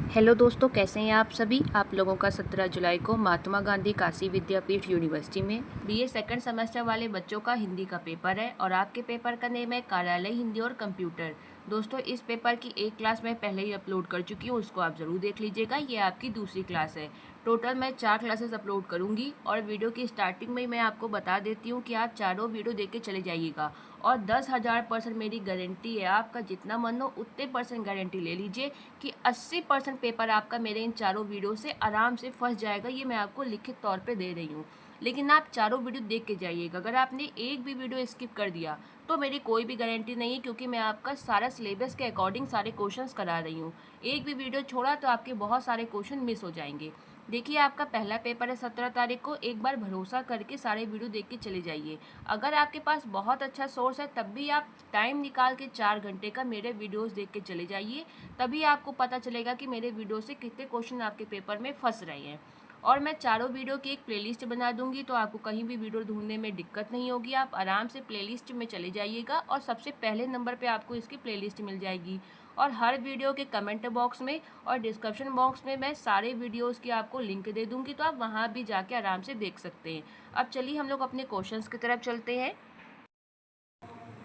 Hello दोस्तों, कैसे हैं आप सभी। आप लोगों का 17 जुलाई को महात्मा गांधी काशी विद्यापीठ यूनिवर्सिटी में बीए सेकंड सेमेस्टर वाले बच्चों का हिंदी का पेपर है और आपके पेपर का नेम है कार्यालय हिंदी और कंप्यूटर। दोस्तों, इस पेपर की एक क्लास मैं पहले ही अपलोड कर चुकी हूँ, उसको आप ज़रूर देख लीजिएगा। ये आपकी दूसरी क्लास है। टोटल मैं 4 क्लासेस अपलोड करूँगी और वीडियो की स्टार्टिंग में ही मैं आपको बता देती हूँ कि आप चारों वीडियो देख के चले जाइएगा और 10,000% मेरी गारंटी है। आपका जितना मन हो उतने परसेंट गारंटी ले लीजिए कि 80% पेपर आपका मेरे इन चारों वीडियो से आराम से फंस जाएगा। ये मैं आपको लिखित तौर पे दे रही हूँ, लेकिन आप चारों वीडियो देख के जाइएगा। अगर आपने एक भी वीडियो स्किप कर दिया तो मेरी कोई भी गारंटी नहीं है, क्योंकि मैं आपका सारा सिलेबस के अकॉर्डिंग सारे क्वेश्चंस करा रही हूँ। एक भी वीडियो छोड़ा तो आपके बहुत सारे क्वेश्चन मिस हो जाएंगे। देखिए, आपका पहला पेपर है 17 तारीख को। एक बार भरोसा करके सारे वीडियो देख के चले जाइए। अगर आपके पास बहुत अच्छा सोर्स है तब भी आप टाइम निकाल के 4 घंटे का मेरे वीडियोस देख के चले जाइए, तभी आपको पता चलेगा कि मेरे वीडियो से कितने क्वेश्चन आपके पेपर में फंस रहे हैं। और मैं चारों वीडियो की एक प्लेलिस्ट बना दूंगी, तो आपको कहीं भी वीडियो ढूंढने में दिक्कत नहीं होगी। आप आराम से प्लेलिस्ट में चले जाइएगा और सबसे पहले नंबर पे आपको इसकी प्लेलिस्ट मिल जाएगी। और हर वीडियो के कमेंट बॉक्स में और डिस्क्रिप्शन बॉक्स में मैं सारे वीडियोस की आपको लिंक दे दूंगी, तो आप वहाँ भी जाके आराम से देख सकते हैं। अब चलिए हम लोग अपने क्वेश्चंस की तरफ चलते हैं।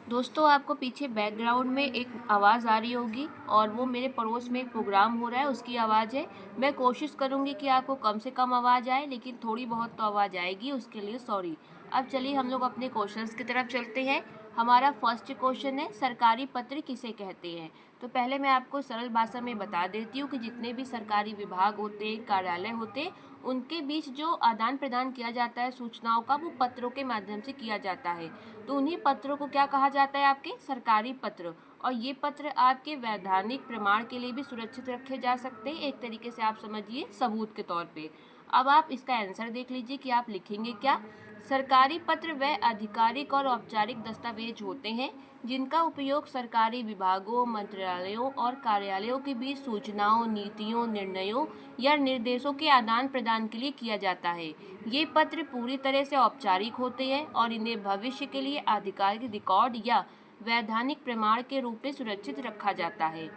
दोस्तों, आपको पीछे बैकग्राउंड में एक आवाज़ आ रही होगी और वो मेरे पड़ोस में एक प्रोग्राम हो रहा है, उसकी आवाज़ है। मैं कोशिश करूँगी कि आपको कम से कम आवाज़ आए, लेकिन थोड़ी बहुत तो आवाज़ आएगी, उसके लिए सॉरी। अब चलिए हम लोग अपने क्वेश्चंस की तरफ चलते हैं। हमारा फर्स्ट क्वेश्चन है, सरकारी पत्र किसे कहते हैं। तो पहले मैं आपको सरल भाषा में बता देती हूँ कि जितने भी सरकारी विभाग होते हैं, कार्यालय होते हैं, उनके बीच जो आदान प्रदान किया जाता है सूचनाओं का, वो पत्रों के माध्यम से किया जाता है। तो उन्हीं पत्रों को क्या कहा जाता है, आपके सरकारी पत्र। और ये पत्र आपके वैधानिक प्रमाण के लिए भी सुरक्षित रखे जा सकते हैं, एक तरीके से आप समझिए सबूत के तौर पे। अब आप इसका आंसर देख लीजिए कि आप लिखेंगे क्या। सरकारी पत्र वह आधिकारिक और औपचारिक दस्तावेज होते हैं जिनका उपयोग सरकारी विभागों, मंत्रालयों और कार्यालयों के बीच सूचनाओं, नीतियों, निर्णयों या निर्देशों के आदान प्रदान के लिए किया जाता है। ये पत्र पूरी तरह से औपचारिक होते हैं और इन्हें भविष्य के लिए आधिकारिक रिकॉर्ड या वैधानिक प्रमाण के रूप में सुरक्षित रखा जाता है।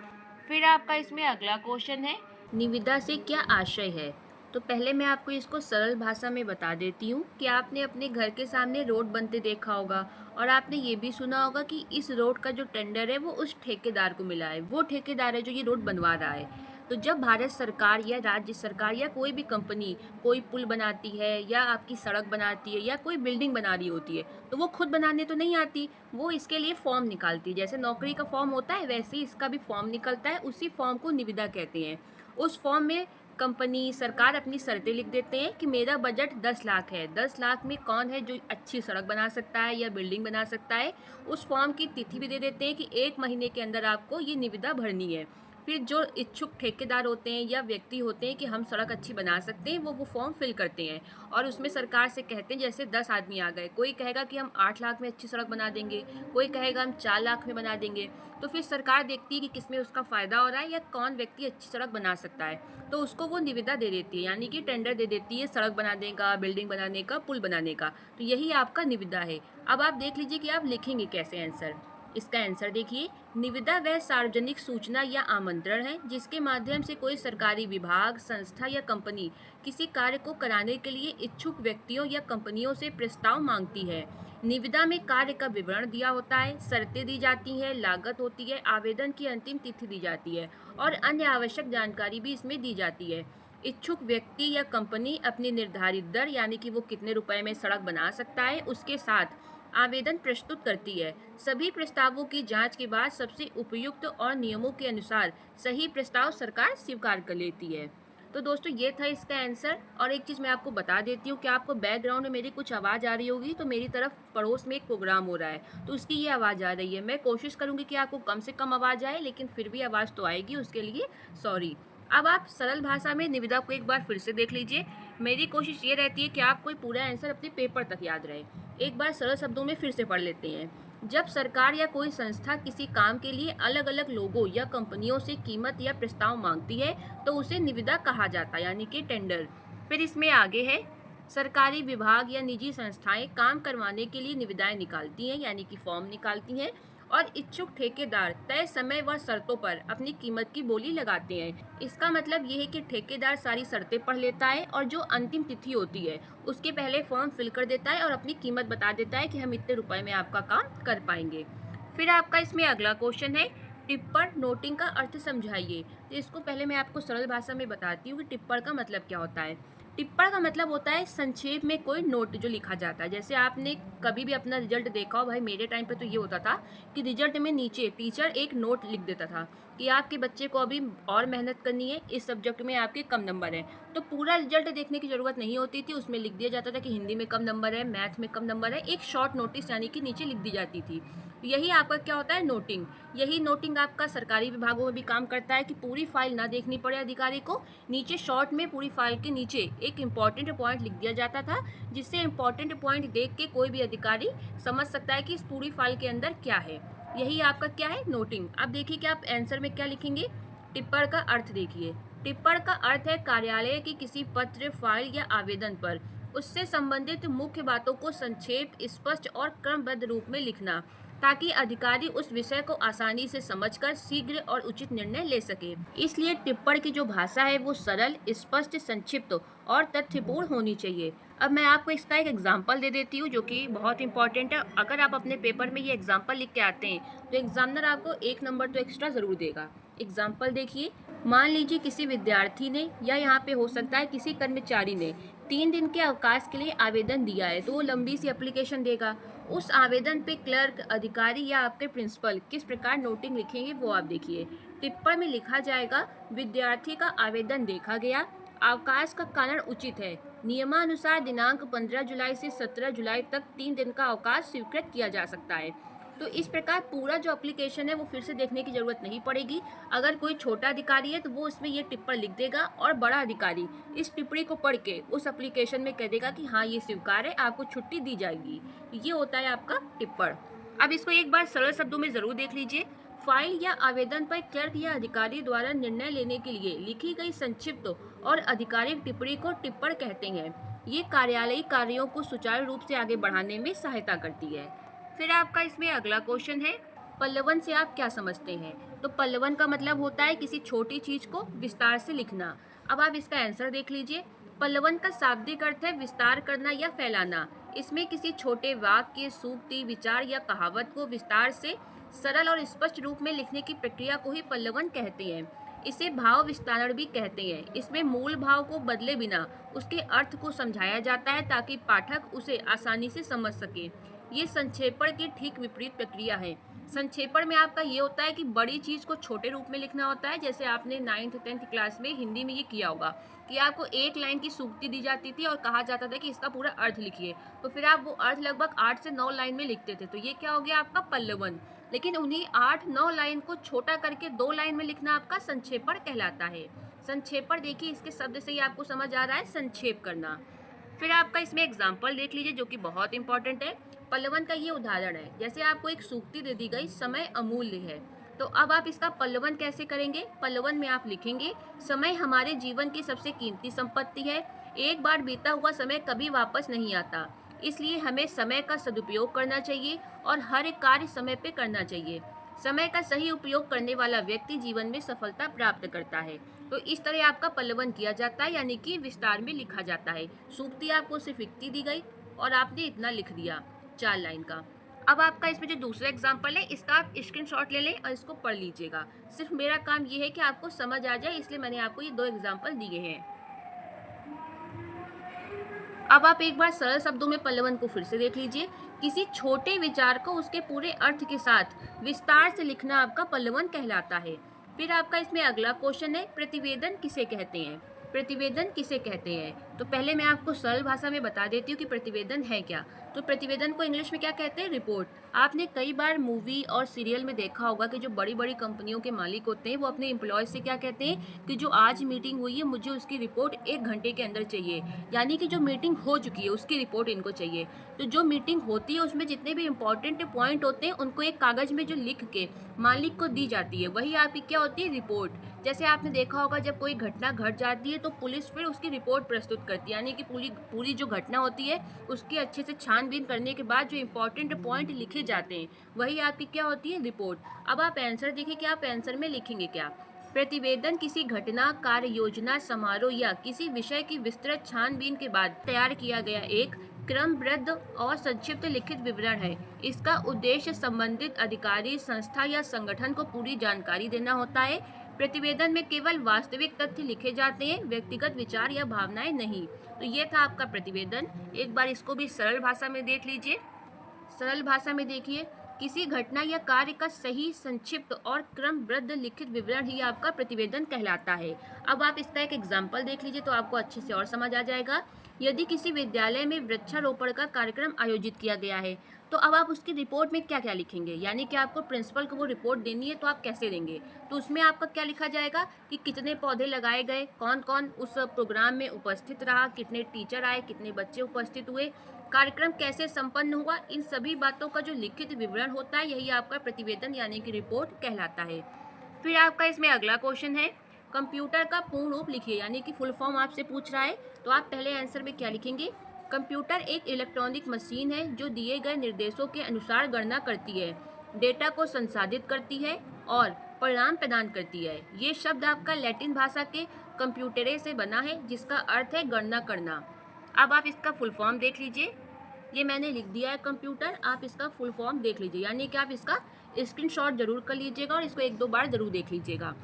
फिर आपका इसमें अगला क्वेश्चन है, निविदा से क्या आशय है। तो पहले मैं आपको इसको सरल भाषा में बता देती हूँ कि आपने अपने घर के सामने रोड बनते देखा होगा और आपने ये भी सुना होगा कि इस रोड का जो टेंडर है वो उस ठेकेदार को मिला है। वो ठेकेदार है जो ये रोड बनवा रहा है। तो जब भारत सरकार या राज्य सरकार या कोई भी कंपनी कोई पुल बनाती है या आपकी सड़क बनाती है या कोई बिल्डिंग बना रही होती है, तो वो खुद बनाने तो नहीं आती, वो इसके लिए फॉर्म निकालती है। जैसे नौकरी का फॉर्म होता है, वैसे ही इसका भी फॉर्म निकलता है। उसी फॉर्म को निविदा कहते हैं। उस फॉर्म में कंपनी, सरकार अपनी शर्तें लिख देते हैं कि मेरा बजट 10 लाख है। 10 लाख में कौन है जो अच्छी सड़क बना सकता है या बिल्डिंग बना सकता है। उस फॉर्म की तिथि भी दे देते हैं कि 1 महीने के अंदर आपको ये निविदा भरनी है। फिर जो इच्छुक ठेकेदार होते हैं या व्यक्ति होते हैं कि हम सड़क अच्छी बना सकते हैं, वो फॉर्म फिल करते हैं और उसमें सरकार से कहते हैं, जैसे 10 आदमी आ गए, कोई कहेगा कि हम 8 लाख में अच्छी सड़क बना देंगे, कोई कहेगा हम 4 लाख में बना देंगे। तो फिर सरकार देखती है कि किसमें उसका फ़ायदा हो रहा है या कौन व्यक्ति अच्छी सड़क बना सकता है, तो उसको वो निविदा दे देती है, यानी कि टेंडर दे देती है सड़क बनाने का, बिल्डिंग बनाने का, पुल बनाने का। तो यही आपका निविदा है। अब आप देख लीजिए कि आप लिखेंगे कैसे आंसर। इसका आंसर देखिए, निविदा वह सार्वजनिक सूचना या आमंत्रण है जिसके माध्यम से कोई सरकारी विभाग, संस्था या कंपनी किसी कार्य को कराने के लिए इच्छुक व्यक्तियों या कंपनियों से प्रस्ताव मांगती है। निविदा में कार्य का विवरण दिया होता है, शर्तें दी जाती हैं, लागत होती है, आवेदन की अंतिम तिथि दी जाती है और अन्य आवश्यक जानकारी भी इसमें दी जाती है। इच्छुक व्यक्ति या कंपनी अपनी निर्धारित दर, यानी कि वो कितने रुपए में सड़क बना सकता है, उसके साथ आवेदन प्रस्तुत करती है। सभी प्रस्तावों की जांच के बाद सबसे उपयुक्त और नियमों के अनुसार सही प्रस्ताव सरकार स्वीकार कर लेती है। तो दोस्तों, ये था इसका आंसर। और एक चीज़ मैं आपको बता देती हूँ कि आपको बैकग्राउंड में मेरी कुछ आवाज़ आ रही होगी, तो मेरी तरफ पड़ोस में एक प्रोग्राम हो रहा है, तो उसकी ये आवाज़ आ रही है। मैं कोशिश करूँगी कि आपको कम से कम आवाज़ आए, लेकिन फिर भी आवाज़ तो आएगी, उसके लिए सॉरी। अब आप सरल भाषा में निविदा को एक बार फिर से देख लीजिए। मेरी कोशिश ये रहती है कि आपको पूरा आंसर अपने पेपर तक याद रहे। एक बार सरल शब्दों में फिर से पढ़ लेते हैं। जब सरकार या कोई संस्था किसी काम के लिए अलग अलग लोगों या कंपनियों से कीमत या प्रस्ताव मांगती है, तो उसे निविदा कहा जाता है, यानी कि टेंडर। फिर इसमें आगे है, सरकारी विभाग या निजी संस्थाएं काम करवाने के लिए निविदाएं निकालती हैं, यानी कि फॉर्म निकालती हैं और इच्छुक ठेकेदार तय समय व शर्तों पर अपनी कीमत की बोली लगाते हैं। इसका मतलब ये है कि ठेकेदार सारी शर्तें पढ़ लेता है और जो अंतिम तिथि होती है उसके पहले फॉर्म फिल कर देता है और अपनी कीमत बता देता है कि हम इतने रुपए में आपका काम कर पाएंगे। फिर आपका इसमें अगला क्वेश्चन है, टिप्पण नोटिंग का अर्थ समझाइए। तो इसको पहले मैं आपको सरल भाषा में बताती हूँ कि टिप्पण का मतलब क्या होता है। टिप्पण का मतलब होता है संक्षेप में कोई नोट जो लिखा जाता है। जैसे आपने कभी भी अपना रिजल्ट देखा हो, भाई मेरे टाइम पे तो ये होता था कि रिजल्ट में नीचे टीचर एक नोट लिख देता था कि आपके बच्चे को अभी और मेहनत करनी है, इस सब्जेक्ट में आपके कम नंबर हैं। तो पूरा रिजल्ट देखने की ज़रूरत नहीं होती थी, उसमें लिख दिया जाता था कि हिंदी में कम नंबर है, मैथ में कम नंबर है, एक शॉर्ट नोटिस यानी कि नीचे लिख दी जाती थी। यही आपका क्या होता है, नोटिंग। यही नोटिंग आपका सरकारी विभागों में भी काम करता है कि पूरी फाइल ना देखनी पड़े अधिकारी को, नीचे शॉर्ट में पूरी फाइल के नीचे एक इम्पॉर्टेंट पॉइंट लिख दिया जाता था, जिससे इम्पॉर्टेंट पॉइंट देख के कोई भी अधिकारी समझ सकता है कि इस पूरी फाइल के अंदर क्या है। यही आपका क्या है, नोटिंग। अब देखिए कि आप आंसर में क्या लिखेंगे। टिप्पण का अर्थ देखिए। टिप्पण का अर्थ है कार्यालय की किसी पत्र, फाइल या आवेदन पर उससे संबंधित मुख्य बातों को संक्षेप, स्पष्ट और क्रमबद्ध रूप में लिखना, ताकि अधिकारी उस विषय को आसानी से समझकर शीघ्र और उचित निर्णय ले सके। इसलिए टिप्पण की जो भाषा है वो सरल, स्पष्ट, संक्षिप्त और तथ्यपूर्ण होनी चाहिए। अब मैं आपको इसका एक एग्जाम्पल दे देती हूँ जो कि बहुत इंपॉर्टेंट है। अगर आप अपने पेपर में ये एग्जाम्पल लिख के आते हैं तो एग्जामिनर आपको 1 नंबर तो एक्स्ट्रा ज़रूर देगा। एग्जाम्पल देखिए, मान लीजिए किसी विद्यार्थी ने या यहाँ पे हो सकता है किसी कर्मचारी ने 3 दिन के अवकाश के लिए आवेदन दिया है, तो वो लंबी सी एप्लीकेशन देगा। उस आवेदन पे क्लर्क, अधिकारी या आपके प्रिंसिपल किस प्रकार नोटिंग लिखेंगे वो आप देखिए। टिप्पण में लिखा जाएगा, विद्यार्थी का आवेदन देखा गया, अवकाश का कारण उचित है, नियमानुसार दिनांक 15 जुलाई से 17 जुलाई तक 3 दिन का अवकाश स्वीकृत किया जा सकता है। तो इस प्रकार पूरा जो एप्लीकेशन है वो फिर से देखने की जरूरत नहीं पड़ेगी। अगर कोई छोटा अधिकारी है तो वो उसमें ये टिप्पण लिख देगा और बड़ा अधिकारी इस टिप्पणी को पढ़ के उस एप्लीकेशन में कह देगा कि हाँ ये स्वीकार है, आपको छुट्टी दी जाएगी। ये होता है आपका टिप्पण। अब इसको एक बार सरल शब्दों में जरूर देख लीजिए। फाइल या आवेदन पर क्लर्क या अधिकारी द्वारा निर्णय लेने के लिए लिखी गई संक्षिप्त और आधिकारिक टिप्पणी को टिप्पण कहते हैं। ये कार्यालयी कार्यों को सुचारू रूप से आगे बढ़ाने में सहायता करती है। फिर आपका इसमें अगला क्वेश्चन है, पल्लवन से आप क्या समझते हैं। तो पल्लवन का मतलब होता है किसी छोटी चीज को विस्तार से लिखना। अब आप इसका आंसर देख लीजिए। पल्लवन का शाब्दिक अर्थ है विस्तार करना या फैलाना। इसमें किसी छोटे वाक्य, सूक्ति, विचार या कहावत को विस्तार से सरल और स्पष्ट रूप में लिखने की प्रक्रिया को ही पल्लवन कहते हैं। इसे भाव विस्तारण भी कहते हैं। इसमें मूल भाव को बदले बिना उसके अर्थ को समझाया जाता है ताकि पाठक उसे आसानी से समझ सके। ये संक्षेपण की ठीक विपरीत प्रक्रिया है। संक्षेपण में आपका ये होता है कि बड़ी चीज को छोटे रूप में लिखना होता है। जैसे आपने 9th 10th क्लास में हिंदी में ये किया होगा कि आपको एक लाइन की सूक्ति दी जाती थी और कहा जाता था कि इसका पूरा अर्थ लिखिए, तो फिर आप वो अर्थ लगभग 8 से 9 लाइन में लिखते थे। तो ये क्या हो गया आपका पल्लवन। लेकिन उन्हीं 8-9 लाइन को छोटा करके 2 लाइन में लिखना आपका संक्षेपण कहलाता है। संक्षेपण देखिए, इसके शब्द से ही आपको समझ आ रहा है संक्षेप करना। फिर आपका इसमें एग्जाम्पल देख लीजिए जो कि बहुत इंपॉर्टेंट है। पल्लवन का ये उदाहरण है, जैसे आपको एक सूक्ति दे दी गई, समय अमूल्य है। तो अब आप इसका पल्लवन कैसे करेंगे। पल्लवन में आप लिखेंगे, समय हमारे जीवन की सबसे कीमती संपत्ति है। एक बार बीता हुआ समय कभी वापस नहीं आता, इसलिए हमें समय का सदुपयोग करना चाहिए और हर एक कार्य समय पे करना चाहिए। समय का सही उपयोग करने वाला व्यक्ति जीवन में सफलता प्राप्त करता है। तो इस तरह आपका पल्लवन किया जाता है, यानी कि विस्तार में लिखा जाता है। सूक्ति आपको सिर्फ इतनी दी गई और आपने इतना लिख दिया 4 लाइन का। अब आपका इसमें जो दूसरा एग्जाम्पल है इसका आप स्क्रीनशॉट ले लें और इसको पढ़ लीजिएगा। सिर्फ मेरा काम ये है कि आपको समझ आ जाए, इसलिए मैंने आपको ये 2 एग्जाम्पल दिए हैं। अब आप एक बार सरल शब्दों में पल्लवन को फिर से देख लीजिए। किसी छोटे विचार को उसके पूरे अर्थ के साथ विस्तार से लिखना आपका पल्लवन कहलाता है। फिर आपका इसमें अगला क्वेश्चन है, प्रतिवेदन किसे कहते हैं। प्रतिवेदन किसे कहते हैं। तो पहले मैं आपको सरल भाषा में बता देती हूँ कि प्रतिवेदन है क्या। तो प्रतिवेदन को इंग्लिश में क्या कहते हैं, रिपोर्ट। आपने कई बार मूवी और सीरियल में देखा होगा कि जो बड़ी बड़ी कंपनियों के मालिक होते हैं वो अपने एम्प्लॉय से क्या कहते हैं कि जो आज मीटिंग हुई है मुझे उसकी रिपोर्ट 1 घंटे के अंदर चाहिए, यानी कि जो मीटिंग हो चुकी है उसकी रिपोर्ट इनको चाहिए। तो जो मीटिंग होती है उसमें जितने भी इंपॉर्टेंट पॉइंट होते हैं उनको एक कागज में जो लिख के मालिक को दी जाती है, वही आपकी क्या होती है, रिपोर्ट। जैसे आपने देखा होगा जब कोई घटना घट जाती है तो पुलिस फिर उसकी रिपोर्ट प्रस्तुत करती है, यानी कि पूरी पूरी जो घटना होती है उसकी अच्छे से छानबीन करने के बाद जो इम्पोर्टेंट पॉइंट लिखे जाते हैं वही आपकी क्या होती है, रिपोर्ट। अब आप आंसर देखिए कि आप आंसर में लिखेंगे क्या। प्रतिवेदन किसी घटना, कार्य योजना, समारोह या किसी विषय की विस्तृत छानबीन के बाद तैयार किया गया एक क्रमबद्ध और संक्षिप्त लिखित विवरण है। इसका उद्देश्य संबंधित अधिकारी, संस्था या संगठन को पूरी जानकारी देना होता है। प्रतिवेदन में केवल वास्तविक तथ्य लिखे जाते हैं, व्यक्तिगत विचार या भावनाएं नहीं। तो ये था आपका प्रतिवेदन। एक बार इसको भी सरल भाषा में देख लीजिए। सरल भाषा में देखिए, किसी घटना या कार्य का सही, संक्षिप्त और क्रमबद्ध लिखित विवरण ही आपका प्रतिवेदन कहलाता है। अब आप इसका एक एग्जाम्पल देख लीजिए तो आपको अच्छे से और समझ आ जाएगा। यदि किसी विद्यालय में वृक्षारोपण का कार्यक्रम आयोजित किया गया है तो अब आप उसकी रिपोर्ट में क्या क्या लिखेंगे, यानी कि आपको प्रिंसिपल को वो रिपोर्ट देनी है तो आप कैसे देंगे। तो उसमें आपका क्या लिखा जाएगा कि कितने पौधे लगाए गए, कौन कौन उस प्रोग्राम में उपस्थित रहा, कितने टीचर आए, कितने बच्चे उपस्थित हुए, कार्यक्रम कैसे संपन्न हुआ। इन सभी बातों का जो लिखित विवरण होता है यही आपका प्रतिवेदन यानी कि रिपोर्ट कहलाता है। फिर आपका इसमें अगला क्वेश्चन है, कंप्यूटर का पूर्ण रूप लिखिए, यानी कि फुल फॉर्म आपसे पूछ रहा है। तो आप पहले आंसर में क्या लिखेंगे। कंप्यूटर एक इलेक्ट्रॉनिक मशीन है जो दिए गए निर्देशों के अनुसार गणना करती है, डेटा को संसाधित करती है और परिणाम प्रदान करती है। ये शब्द आपका लैटिन भाषा के कंप्यूटरे से बना है जिसका अर्थ है गणना करना। अब आप इसका फुल फॉर्म देख लीजिए। ये मैंने लिख दिया है कंप्यूटर, आप इसका फुल फॉर्म देख लीजिए, यानी कि आप इसका स्क्रीनशॉट जरूर कर लीजिएगा और इसको एक दो बार जरूर देख लीजिएगा।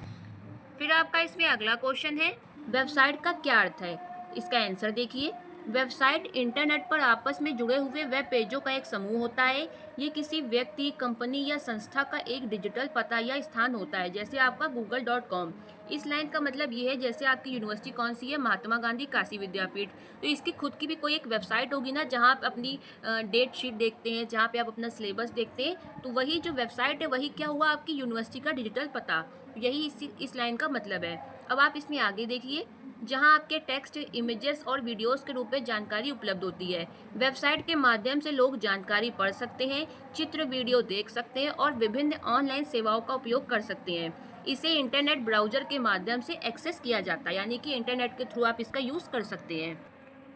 फिर आपका इसमें अगला क्वेश्चन है, वेबसाइट का क्या अर्थ है। इसका आंसर देखिए। वेबसाइट इंटरनेट पर आपस में जुड़े हुए वेब पेजों का एक समूह होता है। ये किसी व्यक्ति, कंपनी या संस्था का एक डिजिटल पता या स्थान होता है, जैसे आपका google.com। इस लाइन का मतलब ये है जैसे आपकी यूनिवर्सिटी कौन सी है, महात्मा गांधी काशी विद्यापीठ, तो इसकी खुद की भी कोई एक वेबसाइट होगी ना जहाँ आप अपनी डेट शीट देखते हैं, जहाँ पे आप अपना सिलेबस देखते हैं। तो वही जो वेबसाइट है वही क्या हुआ, आपकी यूनिवर्सिटी का डिजिटल पता। यही इस लाइन का मतलब है। अब आप इसमें आगे देखिए, जहां आपके टेक्स्ट, इमेजेस और वीडियोस के रूप में जानकारी उपलब्ध होती है। वेबसाइट के माध्यम से लोग जानकारी पढ़ सकते हैं, चित्र, वीडियो देख सकते हैं और विभिन्न ऑनलाइन सेवाओं का उपयोग कर सकते हैं। इसे इंटरनेट ब्राउजर के माध्यम से एक्सेस किया जाता है, यानी कि इंटरनेट के थ्रू आप इसका यूज़ कर सकते हैं।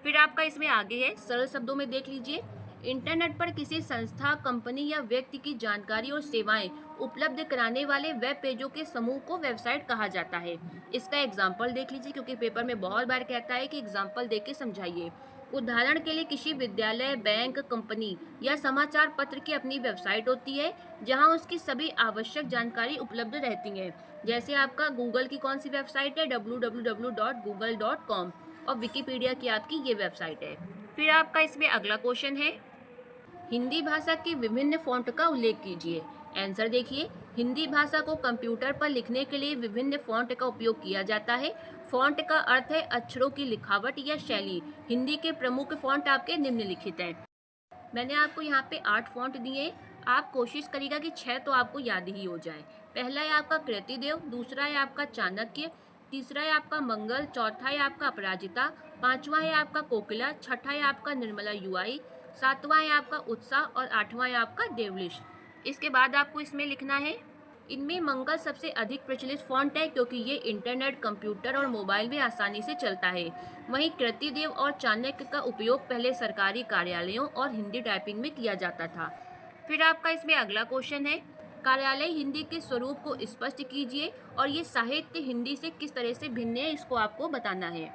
फिर आपका इसमें आगे है, सरल शब्दों में देख लीजिए। इंटरनेट पर किसी संस्था, कंपनी या व्यक्ति की जानकारी और सेवाएं उपलब्ध कराने वाले वेब पेजों के समूह को वेबसाइट कहा जाता है। इसका एग्जाम्पल देख लीजिए, क्योंकि पेपर में बहुत बार कहता है कि एग्जाम्पल देके समझाइए। उदाहरण के लिए किसी विद्यालय, बैंक, कंपनी या समाचार पत्र की अपनी वेबसाइट होती है जहां उसकी सभी आवश्यक जानकारी उपलब्ध रहती है। जैसे आपका गूगल की कौन सी वेबसाइट है, www.google.com, और विकिपीडिया की आपकी ये वेबसाइट है। फिर आपका इसमें अगला क्वेश्चन है, हिंदी भाषा के विभिन्न फॉन्ट का उल्लेख कीजिए। आंसर देखिए। हिंदी भाषा को कंप्यूटर पर लिखने के लिए विभिन्न फॉन्ट का उपयोग किया जाता है। फॉन्ट का अर्थ है अक्षरों की लिखावट या शैली। हिंदी के प्रमुख फॉन्ट आपके निम्नलिखित हैं। मैंने आपको यहाँ पे 8 फॉन्ट दिए। आप कोशिश करिएगा कि 6 तो आपको याद ही हो जाए। पहला है आपका कृतिदेव, दूसरा है आपका चाणक्य, तीसरा है आपका मंगल, चौथा है आपका अपराजिता, पांचवा है आपका कोकिला, छठा है आपका निर्मला यूआई, सातवां है आपका उत्साह और आठवां है आपका देवलिश। इसके बाद आपको इसमें लिखना है, इनमें मंगल सबसे अधिक प्रचलित फॉन्ट है क्योंकि ये इंटरनेट, कंप्यूटर और मोबाइल में आसानी से चलता है। वहीं कृतिदेव और चाणक्य का उपयोग पहले सरकारी कार्यालयों और हिंदी टाइपिंग में किया जाता था। फिर आपका इसमें अगला क्वेश्चन है, कार्यालय हिंदी के स्वरूप को स्पष्ट कीजिए और ये साहित्य हिंदी से किस तरह से भिन्न है, इसको आपको बताना है।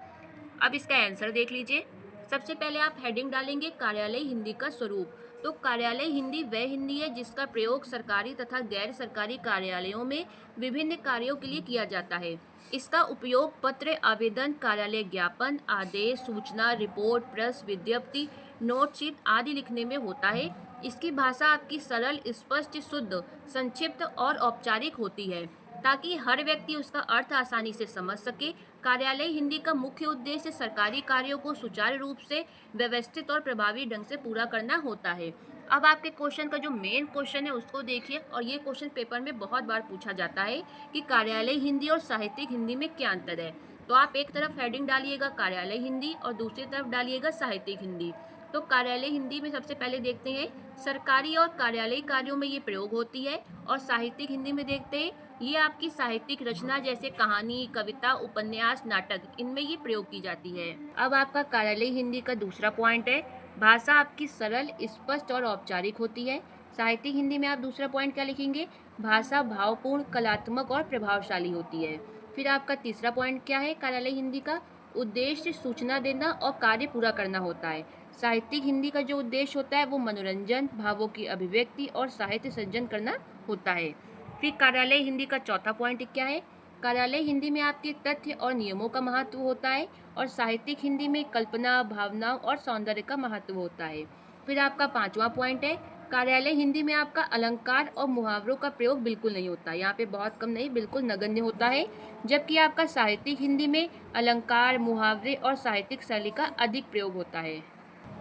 अब इसका आंसर देख लीजिए। सबसे पहले आप हेडिंग डालेंगे कार्यालय हिंदी का स्वरूप। तो कार्यालय हिंदी वह हिंदी है जिसका प्रयोग सरकारी तथा गैर सरकारी कार्यालयों में विभिन्न कार्यों के लिए किया जाता है। इसका उपयोग पत्र, आवेदन, कार्यालय ज्ञापन, आदेश, सूचना, रिपोर्ट, प्रेस विज्ञप्ति, नोटशीट आदि लिखने में होता है। इसकी भाषा आपकी सरल, स्पष्ट, शुद्ध, संक्षिप्त और औपचारिक होती है ताकि हर व्यक्ति उसका अर्थ आसानी से समझ सके। कार्यालय हिंदी का मुख्य उद्देश्य सरकारी कार्यों को सुचारू रूप से, व्यवस्थित और प्रभावी ढंग से पूरा करना होता है। अब आपके क्वेश्चन का जो मेन क्वेश्चन है उसको देखिए, और ये क्वेश्चन पेपर में बहुत बार पूछा जाता है कि कार्यालय हिंदी और साहित्यिक हिंदी में क्या अंतर है। तो आप एक तरफ हेडिंग डालिएगा कार्यालय हिंदी और दूसरी तरफ डालिएगा साहित्यिक हिंदी। तो कार्यालय हिंदी में सबसे पहले देखते हैं सरकारी और कार्यालयी कार्यों में ये प्रयोग होती है, और साहित्यिक हिंदी में देखते हैं ये आपकी साहित्यिक रचना जैसे कहानी, कविता, उपन्यास, नाटक, इनमें ये प्रयोग की जाती है। अब आपका कार्यालयी हिंदी का दूसरा पॉइंट है, भाषा आपकी सरल, स्पष्ट और औपचारिक होती है। साहित्यिक हिंदी में आप दूसरा पॉइंट क्या लिखेंगे? भाषा भावपूर्ण, कलात्मक और प्रभावशाली होती है। फिर आपका तीसरा पॉइंट क्या है कार्यालयी हिंदी का? उद्देश्य सूचना देना और कार्य पूरा करना होता है। साहित्यिक हिंदी का जो उद्देश्य होता है वो मनोरंजन, भावों की अभिव्यक्ति और साहित्य सृजन करना होता है। फिर कार्यालय हिंदी का चौथा पॉइंट क्या है? कार्यालय हिंदी में आपके तथ्य और नियमों का महत्व होता है और साहित्यिक हिंदी में कल्पना, भावनाओं और सौंदर्य का महत्व होता है। फिर आपका पांचवा पॉइंट है, कार्यालय हिंदी में आपका अलंकार और मुहावरों का प्रयोग बिल्कुल नहीं होता। यहाँ पे बहुत कम नहीं, बिल्कुल नगण्य होता है। जबकि आपका साहित्यिक हिंदी में अलंकार, मुहावरे और साहित्यिक शैली का अधिक प्रयोग होता है।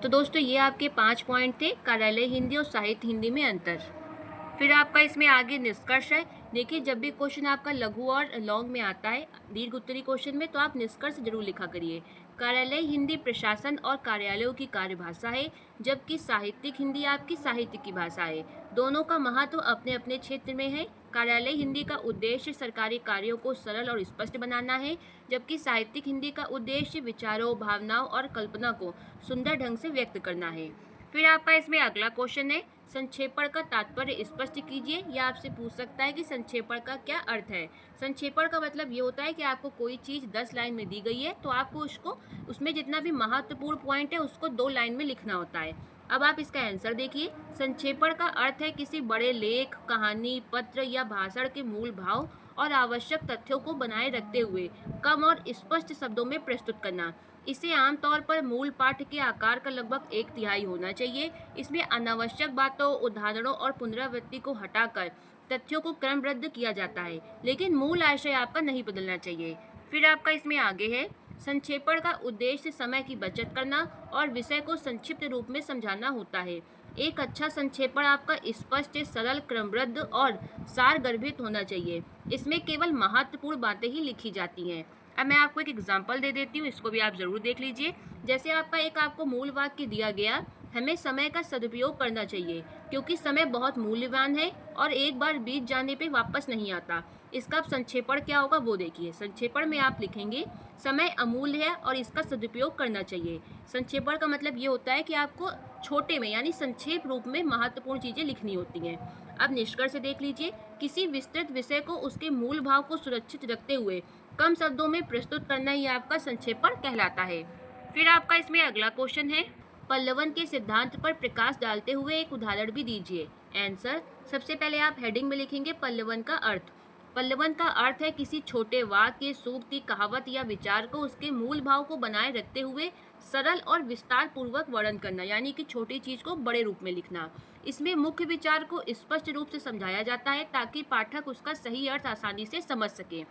तो दोस्तों ये आपके 5 पॉइंट थे कार्यालय हिंदी और साहित्य हिंदी में अंतर। फिर आपका इसमें आगे निष्कर्ष है। देखिए जब भी क्वेश्चन आपका लघु और लॉन्ग में आता है, दीर्घ उत्तरी क्वेश्चन में, तो आप निष्कर्ष जरूर लिखा करिए। कार्यालय हिंदी प्रशासन और कार्यालयों की कार्यभाषा है, जबकि साहित्यिक हिंदी आपकी साहित्य की भाषा है। दोनों का महत्व अपने अपने क्षेत्र में है। कार्यालय हिंदी का उद्देश्य सरकारी कार्यों को सरल और स्पष्ट बनाना है, जबकि साहित्यिक हिंदी का उद्देश्य विचारों, भावनाओं और कल्पना को सुंदर ढंग से व्यक्त करना है। फिर आपका इसमें अगला क्वेश्चन है, संक्षेपण का तात्पर्य स्पष्ट कीजिए। या आपसे पूछ सकता है कि संक्षेपण का क्या अर्थ है। संक्षेपण का मतलब ये होता है कि आपको कोई चीज़ 10 लाइन में दी गई है, तो आपको उसमें जितना भी महत्वपूर्ण पॉइंट है उसको 2 लाइन में लिखना होता है। अब आप इसका आंसर देखिए। संक्षेपण का अर्थ है किसी बड़े लेख, कहानी, पत्र या भाषण के मूल भाव और आवश्यक तथ्यों को बनाए रखते हुए कम और स्पष्ट शब्दों में प्रस्तुत करना। इसे आमतौर पर मूल पाठ के आकार का लगभग 1/3 होना चाहिए। इसमें अनावश्यक बातों, उदाहरणों और पुनरावृत्ति को हटाकर तथ्यों को क्रमबद्ध किया जाता है, लेकिन मूल आशय आपका नहीं बदलना चाहिए। फिर आपका इसमें आगे है, संक्षेपण का उद्देश्य समय की बचत करना और विषय को संक्षिप्त रूप में समझाना होता है। एक अच्छा संक्षेपण आपका स्पष्ट, सरल, क्रमबद्ध और सारगर्भित होना चाहिए। इसमें केवल महत्वपूर्ण बातें ही लिखी जाती हैं। अब मैं आपको एक एग्जांपल दे देती हूँ, इसको भी आप ज़रूर देख लीजिए। जैसे आपको मूल वाक्य दिया गया, हमें समय का सदुपयोग करना चाहिए क्योंकि समय बहुत मूल्यवान है और एक बार बीत जाने पे वापस नहीं आता। इसका संक्षेपण क्या होगा वो देखिए। संक्षेपण में आप लिखेंगे, समय अमूल्य है और इसका सदुपयोग करना चाहिए। संक्षेपण का मतलब ये होता है कि आपको छोटे में यानी संक्षेप रूप में महत्वपूर्ण चीज़ें लिखनी होती हैं। अब निष्कर्ष देख लीजिए, किसी विस्तृत विषय को उसके मूल भाव को सुरक्षित रखते हुए कम शब्दों में प्रस्तुत करना ही आपका संक्षेपण कहलाता है। फिर आपका इसमें अगला क्वेश्चन है, पल्लवन के सिद्धांत पर प्रकाश डालते हुए एक उदाहरण भी दीजिए। आंसर, सबसे पहले आप हेडिंग में लिखेंगे पल्लवन का अर्थ। पल्लवन का अर्थ है किसी छोटे वाक्य, सूक्ति, कहावत या विचार को उसके मूल भाव को बनाए रखते हुए सरल और विस्तार पूर्वक वर्णन करना, यानी कि छोटी चीज को बड़े रूप में लिखना। इसमें मुख्य विचार को स्पष्ट रूप से समझाया जाता है ताकि पाठक उसका सही अर्थ आसानी से समझ सके।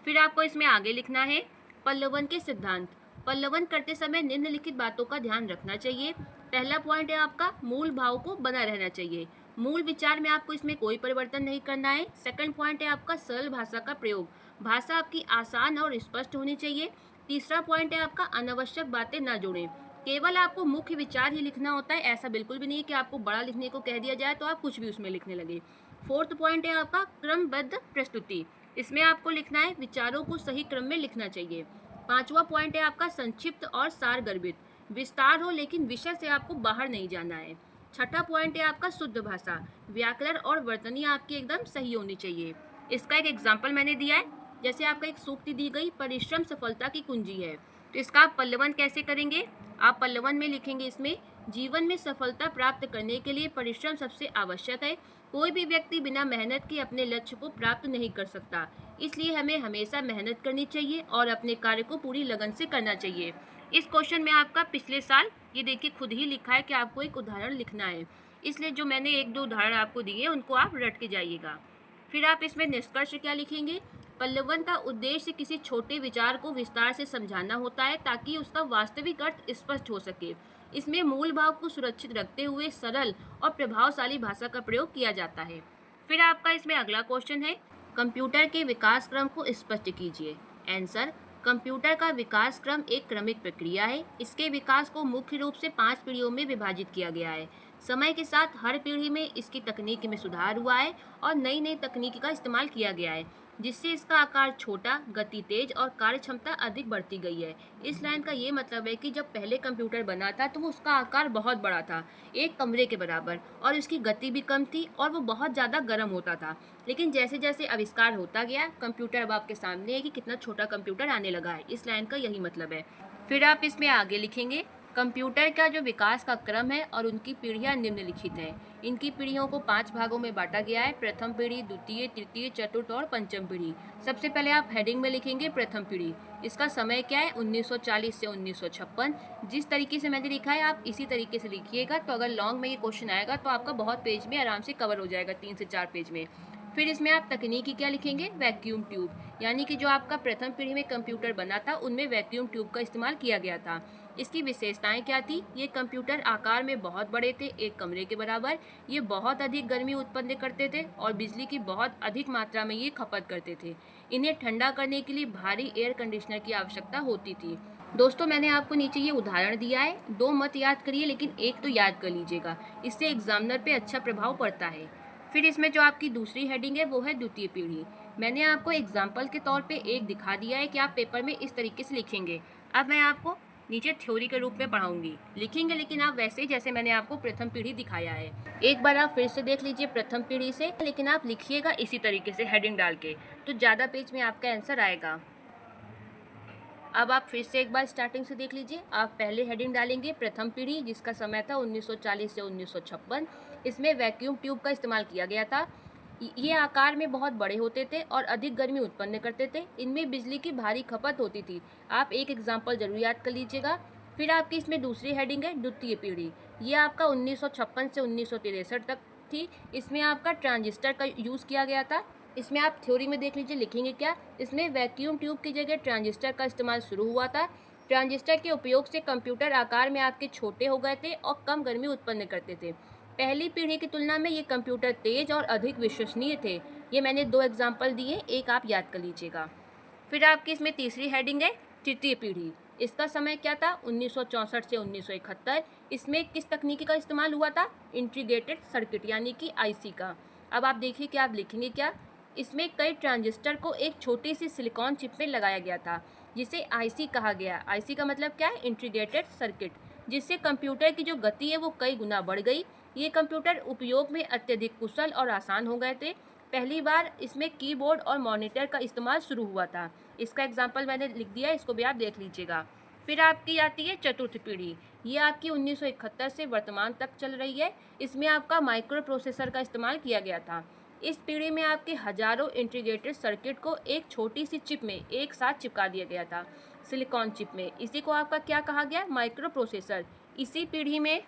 फिर आपको इसमें आगे लिखना है, पल्लवन के सिद्धांत। पल्लवन करते समय निम्नलिखित बातों का ध्यान रखना चाहिए। पहला पॉइंट है आपका, मूल भाव को बना रहना चाहिए। मूल विचार में आपको इसमें कोई परिवर्तन नहीं करना है। सेकंड पॉइंट है आपका, सरल भाषा का प्रयोग। भाषा आपकी आसान और स्पष्ट होनी चाहिए। तीसरा पॉइंट है आपका, अनावश्यक बातें ना जोड़ें। केवल आपको मुख्य विचार ही लिखना होता है, ऐसा बिल्कुल भी नहीं है कि आपको बड़ा लिखने को कह दिया जाए तो आप कुछ भी उसमें लिखने लगे। फोर्थ पॉइंट है आपका, क्रमबद्ध प्रस्तुति। इसमें आपको लिखना है, विचारों को सही क्रम में लिखना चाहिए। पांचवा पॉइंट है आपका, संक्षिप्त और सारगर्भित। विस्तार हो लेकिन विषय से आपको बाहर नहीं जाना है। छठा पॉइंट है आपका, शुद्ध भाषा। व्याकरण और वर्तनी आपकी एकदम सही होनी चाहिए। इसका एक एग्जाम्पल मैंने दिया है। जैसे आपका एक सूक्ति दी गई, परिश्रम सफलता की कुंजी है, तो इसका आप पल्लवन कैसे करेंगे? आप पल्लवन में लिखेंगे इसमें, जीवन में सफलता प्राप्त करने के लिए परिश्रम सबसे आवश्यक है। कोई भी व्यक्ति बिना मेहनत के अपने लक्ष्य को प्राप्त नहीं कर सकता, इसलिए हमें हमेशा मेहनत करनी चाहिए और अपने कार्य को पूरी लगन से करना चाहिए। इस क्वेश्चन में आपका पिछले साल ये देखिए खुद ही लिखा है कि आपको एक उदाहरण लिखना है, इसलिए जो मैंने 1-2 उदाहरण आपको दिए उनको आप रट के जाइएगा। फिर आप इसमें निष्कर्ष क्या लिखेंगे? पल्लवन का उद्देश्य किसी छोटे विचार को विस्तार से समझाना होता है ताकि उसका वास्तविक अर्थ स्पष्ट हो सके। इसमें मूल भाव को सुरक्षित रखते हुए सरल और प्रभावशाली भाषा का प्रयोग किया जाता है। फिर आपका इसमें अगला क्वेश्चन है, कंप्यूटर के विकास क्रम को स्पष्ट कीजिए। आंसर, कंप्यूटर का विकास क्रम एक क्रमिक प्रक्रिया है। इसके विकास को मुख्य रूप से 5 पीढ़ियों में विभाजित किया गया है। समय के साथ हर पीढ़ी में इसकी तकनीक में सुधार हुआ है और नई नई तकनीक का इस्तेमाल किया गया है, जिससे इसका आकार छोटा, गति तेज और कार्य क्षमता अधिक बढ़ती गई है। इस लाइन का ये मतलब है कि जब पहले कंप्यूटर बना था तो वो उसका आकार बहुत बड़ा था, एक कमरे के बराबर, और उसकी गति भी कम थी और वो बहुत ज़्यादा गर्म होता था। लेकिन जैसे जैसे आविष्कार होता गया, कंप्यूटर अब आपके सामने है कि कितना छोटा कंप्यूटर आने लगा है। इस लाइन का यही मतलब है। फिर आप इसमें आगे लिखेंगे, कंप्यूटर का जो विकास का क्रम है और उनकी पीढ़ियां निम्नलिखित हैं। इनकी पीढ़ियों को 5 भागों में बांटा गया है: प्रथम पीढ़ी, द्वितीय, तृतीय, चतुर्थ और पंचम पीढ़ी। सबसे पहले आप हेडिंग में लिखेंगे प्रथम पीढ़ी। इसका समय क्या है? 1940 से 1956। जिस तरीके से मैंने लिखा है आप इसी तरीके से लिखिएगा, तो अगर लॉन्ग में ये क्वेश्चन आएगा तो आपका बहुत पेज में आराम से कवर हो जाएगा, 3 से 4 पेज में। फिर इसमें आप तकनीकी क्या लिखेंगे? वैक्यूम ट्यूब, यानी कि जो आपका प्रथम पीढ़ी में कंप्यूटर बना था उनमें वैक्यूम ट्यूब का इस्तेमाल किया गया था। इसकी विशेषताएं क्या थी? ये कंप्यूटर आकार में बहुत बड़े थे, एक कमरे के बराबर। ये बहुत अधिक गर्मी उत्पन्न करते थे और बिजली की बहुत अधिक मात्रा में ये खपत करते थे। इन्हें ठंडा करने के लिए भारी एयर कंडीशनर की आवश्यकता होती थी। दोस्तों, मैंने आपको नीचे ये उदाहरण दिया है, 2 मत याद करिए लेकिन एक तो याद कर लीजिएगा, इससे एग्जामिनर पे अच्छा प्रभाव पड़ता है। फिर इसमें जो आपकी दूसरी हेडिंग है वो है द्वितीय पीढ़ी। मैंने आपको एग्जाम्पल के तौर पे एक दिखा दिया है कि आप पेपर में इस तरीके से लिखेंगे। अब मैं आपको नीचे थ्योरी के रूप में पढ़ाऊंगी, लिखेंगे लेकिन आप वैसे ही जैसे मैंने आपको प्रथम पीढ़ी दिखाया है। एक बार आप फिर से देख लीजिए प्रथम पीढ़ी से, लेकिन आप लिखिएगा इसी तरीके से हेडिंग डाल के, तो ज़्यादा पेज में आपका आंसर आएगा। अब आप फिर से एक बार स्टार्टिंग से देख लीजिए। आप पहले हेडिंग डालेंगे प्रथम पीढ़ी, जिसका समय था 1940 से 1956। इसमें वैक्यूम ट्यूब का इस्तेमाल किया गया था। ये आकार में बहुत बड़े होते थे और अधिक गर्मी उत्पन्न करते थे। इनमें बिजली की भारी खपत होती थी। आप एक एग्जाम्पल जरूर याद कर लीजिएगा। फिर आपकी इसमें दूसरी हेडिंग है द्वितीय पीढ़ी। ये आपका 1956 से 1963 तक थी। इसमें आपका ट्रांजिस्टर का यूज़ किया गया था। इसमें आप थ्योरी में देख लीजिए, लिखेंगे क्या? इसमें वैक्यूम ट्यूब की जगह ट्रांजिस्टर का इस्तेमाल शुरू हुआ था। ट्रांजिस्टर के उपयोग से कंप्यूटर आकार में आपके छोटे हो गए थे और कम गर्मी उत्पन्न करते थे। पहली पीढ़ी की तुलना में ये कंप्यूटर तेज और अधिक विश्वसनीय थे। ये मैंने 2 एग्जाम्पल दिए, एक आप याद कर लीजिएगा। फिर आपकी इसमें तीसरी हेडिंग है तृतीय पीढ़ी। इसका समय क्या था? 1964 से 1971। इसमें किस तकनीकी का इस्तेमाल हुआ था? इंटीग्रेटेड सर्किट यानी कि आईसी का। अब आप देखिए कि आप लिखेंगे क्या? इसमें कई ट्रांजिस्टर को एक छोटी सी सिलिकॉन चिप में लगाया गया था, जिसे आईसी कहा गया। आईसी का मतलब क्या है? Integrated circuit. जिससे कंप्यूटर की जो गति है वो कई गुना बढ़ गई। ये कंप्यूटर उपयोग में अत्यधिक कुशल और आसान हो गए थे। पहली बार इसमें कीबोर्ड और मॉनिटर का इस्तेमाल शुरू हुआ था। इसका एग्जाम्पल मैंने लिख दिया है, इसको भी आप देख लीजिएगा। फिर आपकी आती है चतुर्थ पीढ़ी। ये आपकी 1971 से वर्तमान तक चल रही है। इसमें आपका माइक्रो प्रोसेसर का इस्तेमाल किया गया था। इस पीढ़ी में आपके हजारों इंटीग्रेटेड सर्किट को एक छोटी सी चिप में एक साथ चिपका दिया गया था, सिलिकॉन चिप में। इसी को आपका क्या कहा गया? Micro processor. इसी पीढ़ी में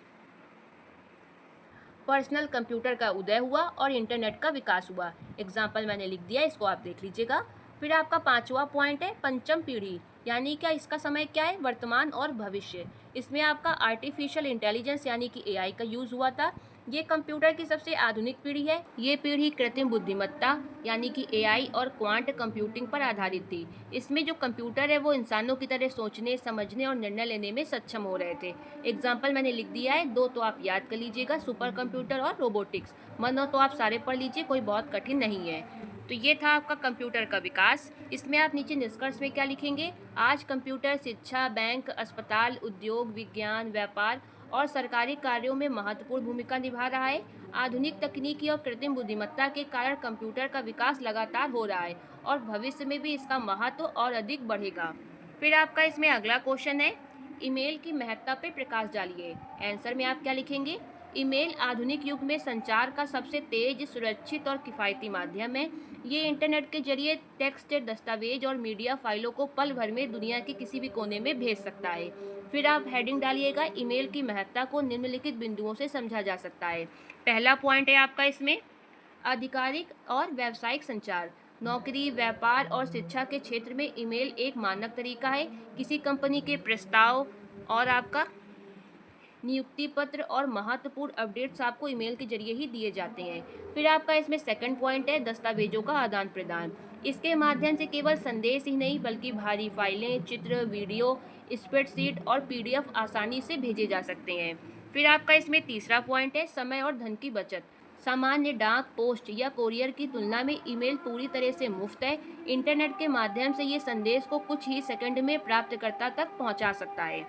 पर्सनल कंप्यूटर का उदय हुआ और इंटरनेट का विकास हुआ। एग्जाम्पल मैंने लिख दिया, इसको आप देख लीजिएगा। फिर आपका 5वां पॉइंट है पंचम पीढ़ी, यानी क्या इसका समय क्या है? वर्तमान और भविष्य। इसमें आपका आर्टिफिशियल इंटेलिजेंस यानी कि एआई का यूज़ हुआ था। ये कंप्यूटर की सबसे आधुनिक पीढ़ी है। ये पीढ़ी कृत्रिम बुद्धिमत्ता यानी कि एआई और क्वांट कंप्यूटिंग पर आधारित थी। इसमें जो कंप्यूटर है वो इंसानों की तरह सोचने, समझने और निर्णय लेने में सक्षम हो रहे थे। एग्जाम्पल मैंने लिख दिया है, 2 तो आप याद कर लीजिएगा, सुपर कंप्यूटर और रोबोटिक्स। मन हो तो आप सारे पढ़ लीजिए, कोई बहुत कठिन नहीं है। तो ये था आपका कंप्यूटर का विकास। इसमें आप नीचे निष्कर्ष में क्या लिखेंगे? आज कंप्यूटर शिक्षा, बैंक, अस्पताल, उद्योग, विज्ञान, व्यापार और सरकारी कार्यों में महत्वपूर्ण भूमिका निभा रहा है। आधुनिक तकनीकी और कृत्रिम बुद्धिमत्ता के कारण कंप्यूटर का विकास लगातार हो रहा है और भविष्य में भी इसका महत्व और अधिक बढ़ेगा। फिर आपका इसमें अगला क्वेश्चन है, ईमेल की महत्ता पर प्रकाश डालिए। आंसर में आप क्या लिखेंगे? ईमेल आधुनिक युग में संचार का सबसे तेज, सुरक्षित और किफ़ायती माध्यम है। ये इंटरनेट के जरिए टेक्स्ट, दस्तावेज और मीडिया फाइलों को पल भर में दुनिया के किसी भी कोने में भेज सकता है। फिर आप हेडिंग डालिएगा, ईमेल की महत्ता को निम्नलिखित बिंदुओं से समझा जा सकता है। पहला पॉइंट है आपका इसमें आधिकारिक और व्यावसायिक संचार। नौकरी, व्यापार और शिक्षा के क्षेत्र में ईमेल एक मानक तरीका है। किसी कंपनी के प्रस्ताव और आपका नियुक्ति पत्र और महत्वपूर्ण अपडेट्स आपको ईमेल के जरिए ही दिए जाते हैं। फिर आपका इसमें सेकंड पॉइंट है दस्तावेजों का आदान प्रदान। इसके माध्यम से केवल संदेश ही नहीं बल्कि भारी फाइलें, चित्र, वीडियो, स्प्रेडशीट और पीडीएफ आसानी से भेजे जा सकते हैं। फिर आपका इसमें तीसरा पॉइंट है समय और धन की बचत। सामान्य डाक, पोस्ट या कोरियर की तुलना में ईमेल पूरी तरह से मुफ्त है। इंटरनेट के माध्यम से ये संदेश को कुछ ही सेकंड में प्राप्तकर्ता तक पहुंचा सकता है।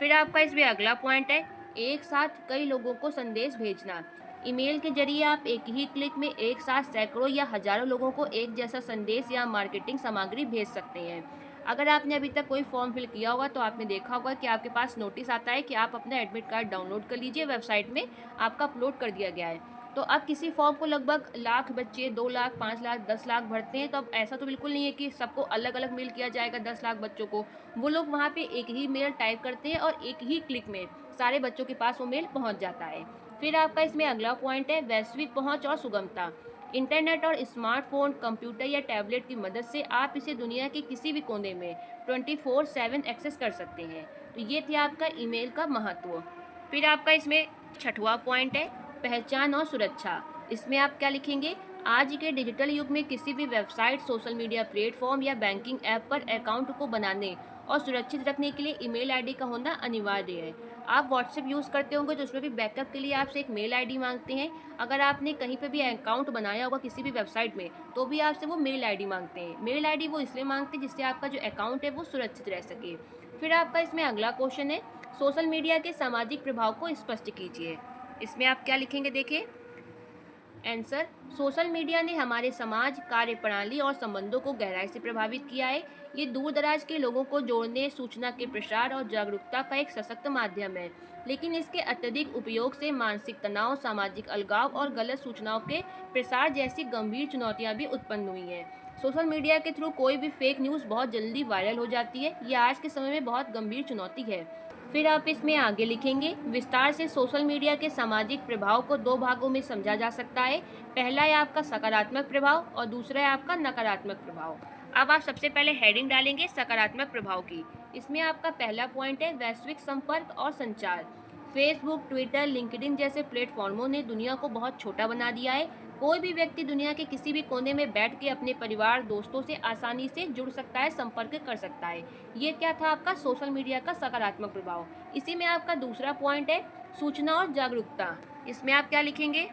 फिर आपका इसमें अगला पॉइंट है एक साथ कई लोगों को संदेश भेजना। ईमेल के जरिए आप एक ही क्लिक में एक साथ सैकड़ों या हजारों लोगों को एक जैसा संदेश या मार्केटिंग सामग्री भेज सकते हैं। अगर आपने अभी तक कोई फॉर्म फिल किया होगा तो आपने देखा होगा कि आपके पास नोटिस आता है कि आप अपना एडमिट कार्ड डाउनलोड कर लीजिए, वेबसाइट में आपका अपलोड कर दिया गया है। तो अब किसी फॉर्म को लगभग लाख बच्चे 2 लाख, 5 लाख, 10 लाख भरते हैं, तो अब ऐसा तो बिल्कुल नहीं है कि सबको अलग अलग मेल किया जाएगा 10 लाख बच्चों को। वो लोग वहाँ पे एक ही मेल टाइप करते हैं और एक ही क्लिक में सारे बच्चों के पास वो मेल पहुँच जाता है। फिर आपका इसमें अगला पॉइंट है वैश्विक पहुँच और सुगमता। इंटरनेट और स्मार्टफोन, कंप्यूटर या टैबलेट की मदद से आप इसे दुनिया के किसी भी कोने में 24/7 एक्सेस कर सकते हैं। तो ये थे आपका ईमेल का महत्व। फिर आपका इसमें छठवां पॉइंट है पहचान और सुरक्षा। इसमें आप क्या लिखेंगे? आज के डिजिटल युग में किसी भी वेबसाइट, सोशल मीडिया प्लेटफॉर्म या बैंकिंग ऐप पर अकाउंट को बनाने और सुरक्षित रखने के लिए ईमेल आईडी का होना अनिवार्य है। आप व्हाट्सएप यूज़ करते होंगे तो उसमें भी बैकअप के लिए आपसे एक मेल आईडी मांगते हैं। अगर आपने कहीं पे भी अकाउंट बनाया होगा किसी भी वेबसाइट में तो भी आपसे वो मेल आईडी मांगते हैं। मेल आईडी वो इसलिए मांगते हैं जिससे आपका जो अकाउंट है वो सुरक्षित रह सके। फिर आपका इसमें अगला क्वेश्चन है सोशल मीडिया के सामाजिक प्रभाव को स्पष्ट कीजिए। इसमें आप क्या लिखेंगे? देखिए आंसर, सोशल मीडिया ने हमारे समाज, कार्यप्रणाली और संबंधों को गहराई से प्रभावित किया है। ये दूर दराज के लोगों को जोड़ने, सूचना के प्रसार और जागरूकता का एक सशक्त माध्यम है, लेकिन इसके अत्यधिक उपयोग से मानसिक तनाव, सामाजिक अलगाव और गलत सूचनाओं के प्रसार जैसी गंभीर चुनौतियां भी उत्पन्न हुई हैं। सोशल मीडिया के थ्रू कोई भी फेक न्यूज़ बहुत जल्दी वायरल हो जाती है। ये आज के समय में बहुत गंभीर चुनौती है। फिर आप इसमें आगे लिखेंगे विस्तार से सोशल मीडिया के सामाजिक प्रभाव को 2 भागों में समझा जा सकता है। पहला है आपका सकारात्मक प्रभाव और दूसरा है आपका नकारात्मक प्रभाव। अब आप सबसे पहले हेडिंग डालेंगे सकारात्मक प्रभाव की। इसमें आपका पहला पॉइंट है वैश्विक संपर्क और संचार। फेसबुक, ट्विटर, लिंक्डइन जैसे प्लेटफॉर्मों ने दुनिया को बहुत छोटा बना दिया है। कोई भी व्यक्ति दुनिया के किसी भी कोने में बैठ के अपने परिवार, दोस्तों से आसानी से जुड़ सकता है, संपर्क कर सकता है। ये क्या था आपका सोशल मीडिया का सकारात्मक प्रभाव। इसी में आपका दूसरा पॉइंट है सूचना और जागरूकता। इसमें आप क्या लिखेंगे?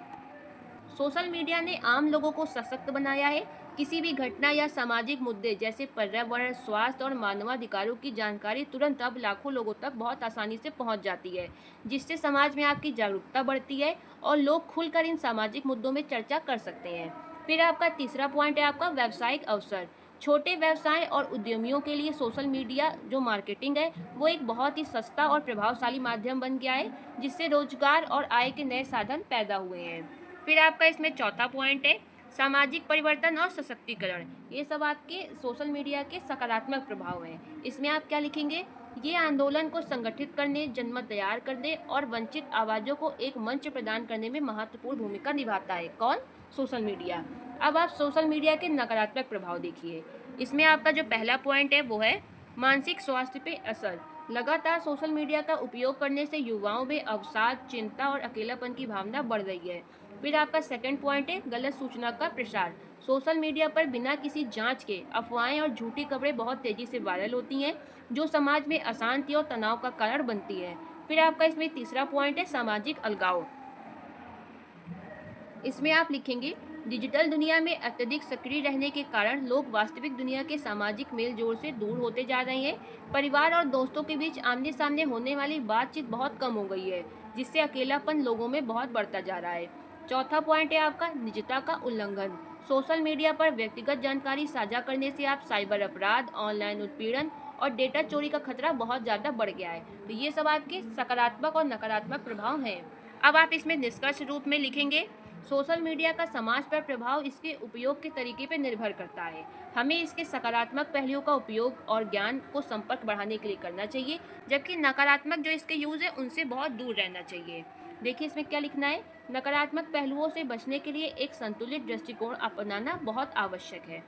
सोशल मीडिया ने आम लोगों को सशक्त बनाया है। किसी भी घटना या सामाजिक मुद्दे जैसे पर्यावरण, स्वास्थ्य और मानवाधिकारों की जानकारी तुरंत अब लाखों लोगों तक बहुत आसानी से पहुंच जाती है, जिससे समाज में आपकी जागरूकता बढ़ती है और लोग खुलकर इन सामाजिक मुद्दों में चर्चा कर सकते हैं। फिर आपका तीसरा पॉइंट है आपका व्यावसायिक अवसर। छोटे व्यवसाय और उद्यमियों के लिए सोशल मीडिया जो मार्केटिंग है वो एक बहुत ही सस्ता और प्रभावशाली माध्यम बन गया है, जिससे रोजगार और आय के नए साधन पैदा हुए हैं। फिर आपका इसमें चौथा पॉइंट है सामाजिक परिवर्तन और सशक्तिकरण। ये सब आपके सोशल मीडिया के सकारात्मक प्रभाव हैं। इसमें आप क्या लिखेंगे? ये आंदोलन को संगठित करने, जनमत तैयार करने और वंचित आवाज़ों को एक मंच प्रदान करने में महत्वपूर्ण भूमिका निभाता है। कौन? Social media. अब आप सोशल मीडिया के नकारात्मक प्रभाव देखिए। इसमें आपका जो पहला पॉइंट है वो है मानसिक स्वास्थ्य पे असर। लगातार सोशल मीडिया का उपयोग करने से युवाओं में अवसाद, चिंता और अकेलापन की भावना बढ़ रही है। फिर आपका सेकंड पॉइंट है गलत सूचना का प्रसार। सोशल मीडिया पर बिना किसी जांच के अफवाहें और झूठी खबरें बहुत तेजी से वायरल होती हैं, जो समाज में अशांति और तनाव का कारण बनती है। फिर आपका इसमें तीसरा पॉइंट है सामाजिक अलगाव। इसमें आप लिखेंगे डिजिटल दुनिया में अत्यधिक सक्रिय रहने के कारण लोग वास्तविक दुनिया के सामाजिक मेल जोल से दूर होते जा रहे हैं। परिवार और दोस्तों के बीच आमने सामने होने वाली बातचीत बहुत कम हो गई है, जिससे अकेलापन लोगों में बहुत बढ़ता जा रहा है। चौथा पॉइंट है आपका निजता का उल्लंघन। सोशल मीडिया पर व्यक्तिगत जानकारी साझा करने से आप साइबर अपराध, ऑनलाइन उत्पीड़न और डेटा चोरी का खतरा बहुत ज़्यादा बढ़ गया है। तो ये सब आपके सकारात्मक और नकारात्मक प्रभाव हैं। अब आप इसमें निष्कर्ष रूप में लिखेंगे सोशल मीडिया का समाज पर प्रभाव इसके उपयोग के तरीके पर निर्भर करता है। हमें इसके सकारात्मक पहलुओं का उपयोग और ज्ञान को संपर्क बढ़ाने के लिए करना चाहिए, जबकि नकारात्मक जो इसके यूज़ है उनसे बहुत दूर रहना चाहिए। देखिए इसमें क्या लिखना है, नकारात्मक पहलुओं से बचने के लिए एक संतुलित दृष्टिकोण अपनाना बहुत आवश्यक है।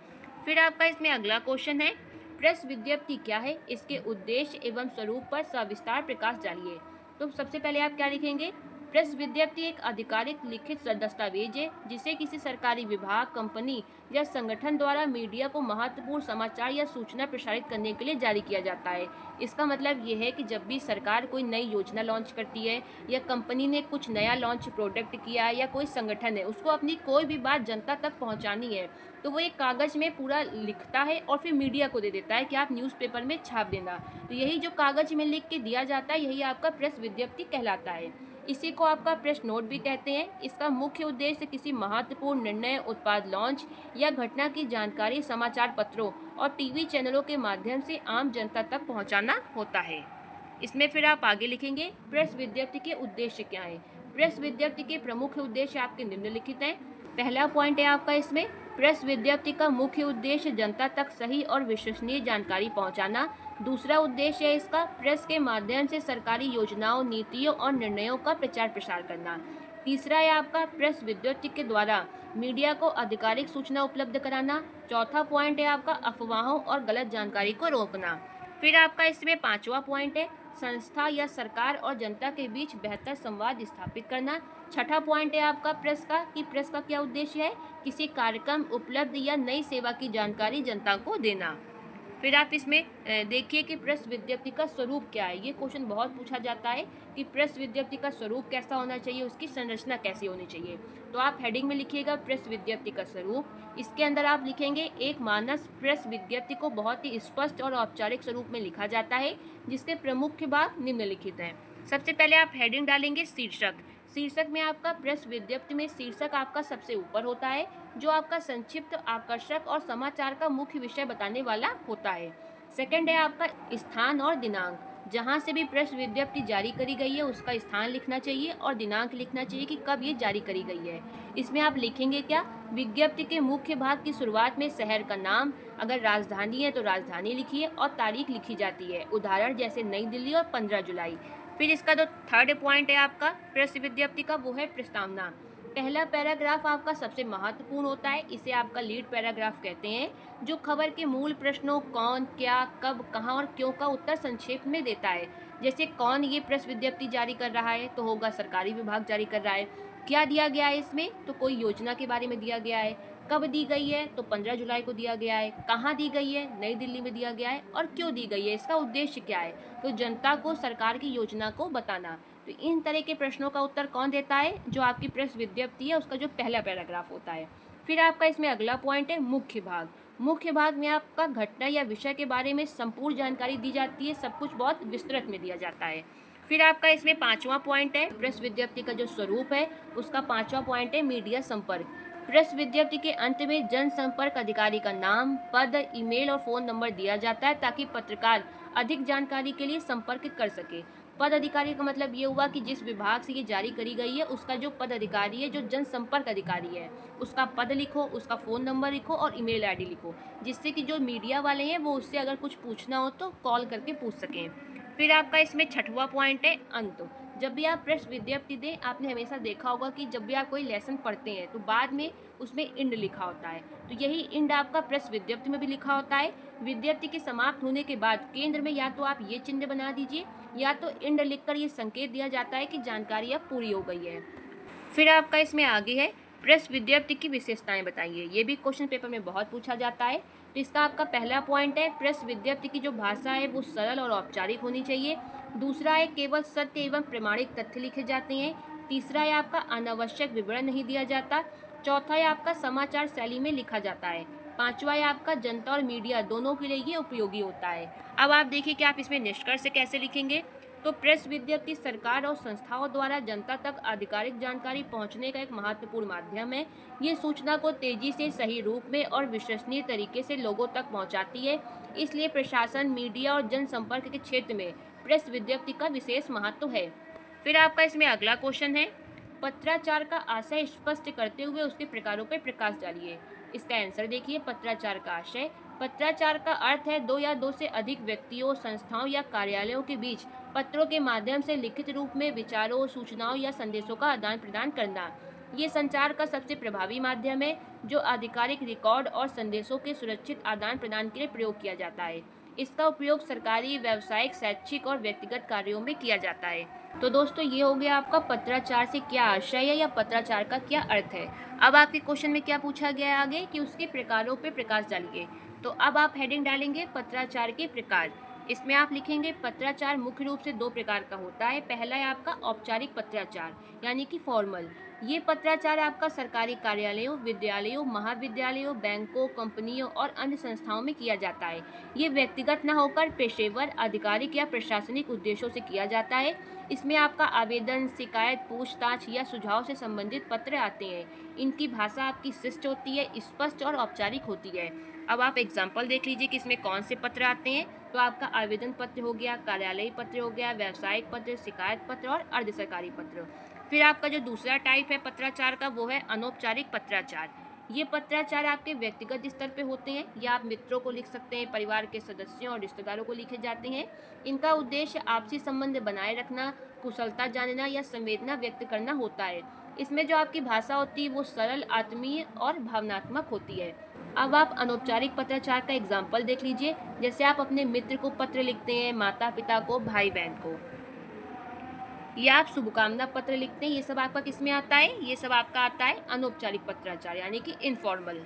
फिर आपका इसमें अगला क्वेश्चन है प्रेस विज्ञप्ति क्या है, इसके उद्देश्य एवं स्वरूप पर सविस्तार प्रकाश डालिए। तो सबसे पहले आप क्या लिखेंगे, प्रेस विज्ञप्ति एक आधिकारिक लिखित दस्तावेज है जिसे किसी सरकारी विभाग, कंपनी या संगठन द्वारा मीडिया को महत्वपूर्ण समाचार या सूचना प्रसारित करने के लिए जारी किया जाता है। इसका मतलब ये है कि जब भी सरकार कोई नई योजना लॉन्च करती है या कंपनी ने कुछ नया लॉन्च प्रोडक्ट किया है या कोई संगठन है उसको अपनी कोई भी बात जनता तक पहुंचानी है, तो वो एक कागज़ में पूरा लिखता है और फिर मीडिया को दे देता है कि आप न्यूज़पेपर में छाप देना। तो यही जो कागज़ में लिख के दिया जाता है यही आपका प्रेस विज्ञप्ति कहलाता है। इसी को आपका प्रेस नोट भी कहते हैं। इसका मुख्य उद्देश्य किसी महत्वपूर्ण निर्णय, उत्पाद लॉन्च या घटना की जानकारी समाचार पत्रों और टीवी चैनलों के माध्यम से आम जनता तक पहुंचाना होता है। इसमें फिर आप आगे लिखेंगे प्रेस विज्ञप्ति के उद्देश्य क्या हैं। प्रेस विज्ञप्ति के प्रमुख उद्देश्य आपके निम्नलिखित हैं। पहला पॉइंट है आपका इसमें, प्रेस विज्ञप्ति का मुख्य उद्देश्य जनता तक सही और विश्वसनीय जानकारी पहुंचाना। दूसरा उद्देश्य है इसका प्रेस के माध्यम से सरकारी योजनाओं, नीतियों और निर्णयों का प्रचार प्रसार करना। तीसरा है आपका प्रेस विज्ञप्ति के द्वारा मीडिया को आधिकारिक सूचना उपलब्ध कराना। चौथा पॉइंट है आपका अफवाहों और गलत जानकारी को रोकना। फिर आपका इसमें पांचवा पॉइंट है संस्था या सरकार और जनता के बीच बेहतर संवाद स्थापित करना। छठा पॉइंट है आपका प्रेस का कि प्रेस का क्या उद्देश्य है, किसी कार्यक्रम, उपलब्धि या नई सेवा की जानकारी जनता को देना। फिर आप इसमें देखिए कि प्रेस विज्ञप्ति का स्वरूप क्या है। ये क्वेश्चन बहुत पूछा जाता है कि प्रेस विज्ञप्ति का स्वरूप कैसा होना चाहिए, उसकी संरचना कैसी होनी चाहिए। तो आप हेडिंग में लिखिएगा प्रेस विज्ञप्ति का स्वरूप। इसके अंदर आप लिखेंगे एक मानस प्रेस विज्ञप्ति को बहुत ही स्पष्ट और औपचारिक स्वरूप में लिखा जाता है जिसके प्रमुख भाग निम्नलिखित हैं। सबसे पहले आप हेडिंग डालेंगे शीर्षक। शीर्षक में आपका प्रेस विज्ञप्ति में शीर्षक आपका सबसे ऊपर होता है जो आपका संक्षिप्त, आकर्षक और समाचार का मुख्य विषय बताने वाला होता है। सेकंड है आपका स्थान और दिनांक। जहां से भी प्रेस विज्ञप्ति जारी करी गई है उसका स्थान लिखना चाहिए और दिनांक लिखना चाहिए कि कब ये जारी करी गई है। इसमें आप लिखेंगे क्या, विज्ञप्ति के मुख्य भाग की शुरुआत में शहर का नाम, अगर राजधानी है तो राजधानी लिखिए और तारीख लिखी जाती है, उदाहरण जैसे नई दिल्ली और 15 जुलाई। फिर इसका जो थर्ड पॉइंट है आपका प्रेस विज्ञप्ति का वो है प्रस्तावना। पहला पैराग्राफ आपका सबसे महत्वपूर्ण होता है, इसे आपका लीड पैराग्राफ कहते हैं, जो खबर के मूल प्रश्नों कौन, क्या, कब, कहां और क्यों का उत्तर संक्षेप में देता है। जैसे कौन ये प्रेस विज्ञप्ति जारी कर रहा है तो होगा सरकारी विभाग जारी कर रहा है। क्या दिया गया है इसमें, तो कोई योजना के बारे में दिया गया है। कब दी गई है तो 15 जुलाई को दिया गया है। कहाँ दी गई है, नई दिल्ली में दिया गया है। और क्यों दी गई है, इसका उद्देश्य क्या है, तो जनता को सरकार की योजना को बताना। तो इन तरह के प्रश्नों का उत्तर कौन देता है, जो आपकी प्रेस विज्ञप्ति है उसका जो पहला पैराग्राफ होता है। फिर आपका इसमें अगला पॉइंट है मुख्य भाग। मुख्य भाग में आपका घटना या विषय के बारे में संपूर्ण जानकारी दी जाती है, सब कुछ बहुत विस्तृत में दिया जाता है। फिर आपका इसमें पांचवा पॉइंट है प्रेस विज्ञप्ति का जो स्वरूप है उसका पांचवा पॉइंट है मीडिया संपर्क। प्रेस विज्ञप्ति के अंत में जनसंपर्क अधिकारी का नाम, पद, ईमेल और फ़ोन नंबर दिया जाता है ताकि पत्रकार अधिक जानकारी के लिए संपर्क कर सके। पद अधिकारी का मतलब ये हुआ कि जिस विभाग से ये जारी करी गई है उसका जो पद अधिकारी है, जो जनसंपर्क अधिकारी है, उसका पद लिखो, उसका फ़ोन नंबर लिखो और ईमेल आईडी लिखो, जिससे कि जो मीडिया वाले हैं वो उससे अगर कुछ पूछना हो तो कॉल करके पूछ सकें। फिर आपका इसमें छठवां पॉइंट है अंत। जब भी आप प्रेस विज्ञप्ति दें, आपने हमेशा देखा होगा कि जब भी आप कोई लेसन पढ़ते हैं तो बाद में उसमें इंड लिखा होता है, तो यही इंड आपका प्रेस विज्ञप्ति में भी लिखा होता है। विज्ञप्ति के समाप्त होने के बाद केंद्र में या तो आप ये चिन्ह बना दीजिए या तो इंड लिखकर ये संकेत दिया जाता है कि जानकारी अब पूरी हो गई है। फिर आपका इसमें आगे है प्रेस विज्ञप्ति की विशेषताएं बताइए। ये भी क्वेश्चन पेपर में बहुत पूछा जाता है। तो इसका आपका पहला पॉइंट है प्रेस विज्ञप्ति की जो भाषा है वो सरल और औपचारिक होनी चाहिए। दूसरा है केवल सत्य एवं प्रमाणिक तथ्य लिखे जाते हैं। तीसरा है आपका अनावश्यक विवरण नहीं दिया जाता। चौथा है आपका समाचार शैली में लिखा जाता है। पांचवा है आपका जनता और मीडिया दोनों के लिए ये उपयोगी होता है। अब आप देखिए कि आप इसमें निष्कर्ष कैसे लिखेंगे। तो प्रेस विज्ञप्ति सरकार और संस्थाओं द्वारा जनता तक आधिकारिक जानकारी पहुंचने का एक महत्वपूर्ण माध्यम है। ये सूचना को तेजी से, सही रूप में और विश्वसनीय तरीके से लोगों तक पहुंचाती है। इसलिए प्रशासन, मीडिया और जनसंपर्क के क्षेत्र में प्रेस विज्ञप्ति का विशेष महत्व है। फिर आपका इसमें अगला क्वेश्चन है पत्राचार का आशय स्पष्ट करते हुए उसके प्रकारों पर प्रकाश डालिए। इसका आंसर देखिए। पत्राचार का आशय, पत्राचार का अर्थ है दो या दो से अधिक व्यक्तियों, संस्थाओं या कार्यालयों के बीच पत्रों के माध्यम से लिखित रूप में विचारों, सूचनाओं या संदेशों का आदान प्रदान करना। ये संचार का सबसे प्रभावी माध्यम है जो आधिकारिक रिकॉर्ड और संदेशों के सुरक्षित आदान प्रदान के लिए प्रयोग किया जाता है। इसका उपयोग सरकारी, व्यावसायिक, शैक्षिक और व्यक्तिगत कार्यों में किया जाता है। तो दोस्तों ये हो गया आपका पत्राचार से क्या आशय है या पत्राचार का क्या अर्थ है। अब आपके क्वेश्चन में क्या पूछा गया है आगे कि उसके प्रकारों पे प्रकाश डालिए। तो अब आप हेडिंग डालेंगे पत्राचार के प्रकार। इसमें आप लिखेंगे पत्राचार मुख्य रूप से दो प्रकार का होता है। पहला है आपका औपचारिक पत्राचार यानी कि फॉर्मल। ये पत्राचार आपका सरकारी कार्यालयों, विद्यालयों, महाविद्यालयों, बैंकों, कंपनियों और अन्य संस्थाओं में किया जाता है। ये व्यक्तिगत न होकर पेशेवर, आधिकारिक या प्रशासनिक उद्देश्यों से किया जाता है। इसमें आपका आवेदन, शिकायत, पूछताछ या सुझाव से संबंधित पत्र आते हैं। इनकी भाषा आपकी शिष्ट होती है, स्पष्ट और औपचारिक होती है। अब आप एग्जाम्पल देख लीजिए कि इसमें कौन से पत्र आते हैं। तो आपका आवेदन पत्र हो गया, कार्यालयी पत्र हो गया, व्यावसायिक पत्र, शिकायत पत्र और अर्ध सरकारी पत्र। फिर आपका जो दूसरा टाइप है पत्राचार का वो है अनौपचारिक पत्राचार। ये पत्राचार आपके व्यक्तिगत स्तर पे होते हैं या आप मित्रों को लिख सकते हैं, परिवार के सदस्यों और रिश्तेदारों को लिखे जाते हैं। इनका उद्देश्य आपसी संबंध बनाए रखना, कुशलता जानना या संवेदना व्यक्त करना होता है। इसमें जो आपकी भाषा होती है वो सरल, आत्मीय और भावनात्मक होती है। अब आप अनौपचारिक पत्राचार का एग्जाम्पल देख लीजिए। जैसे आप अपने मित्र को पत्र लिखते हैं, माता पिता को, भाई बहन को, या आप शुभकामना पत्र लिखते हैं। ये सब आपका किस में आता है? ये सब आपका आता है अनौपचारिक पत्राचार यानी कि इनफॉर्मल।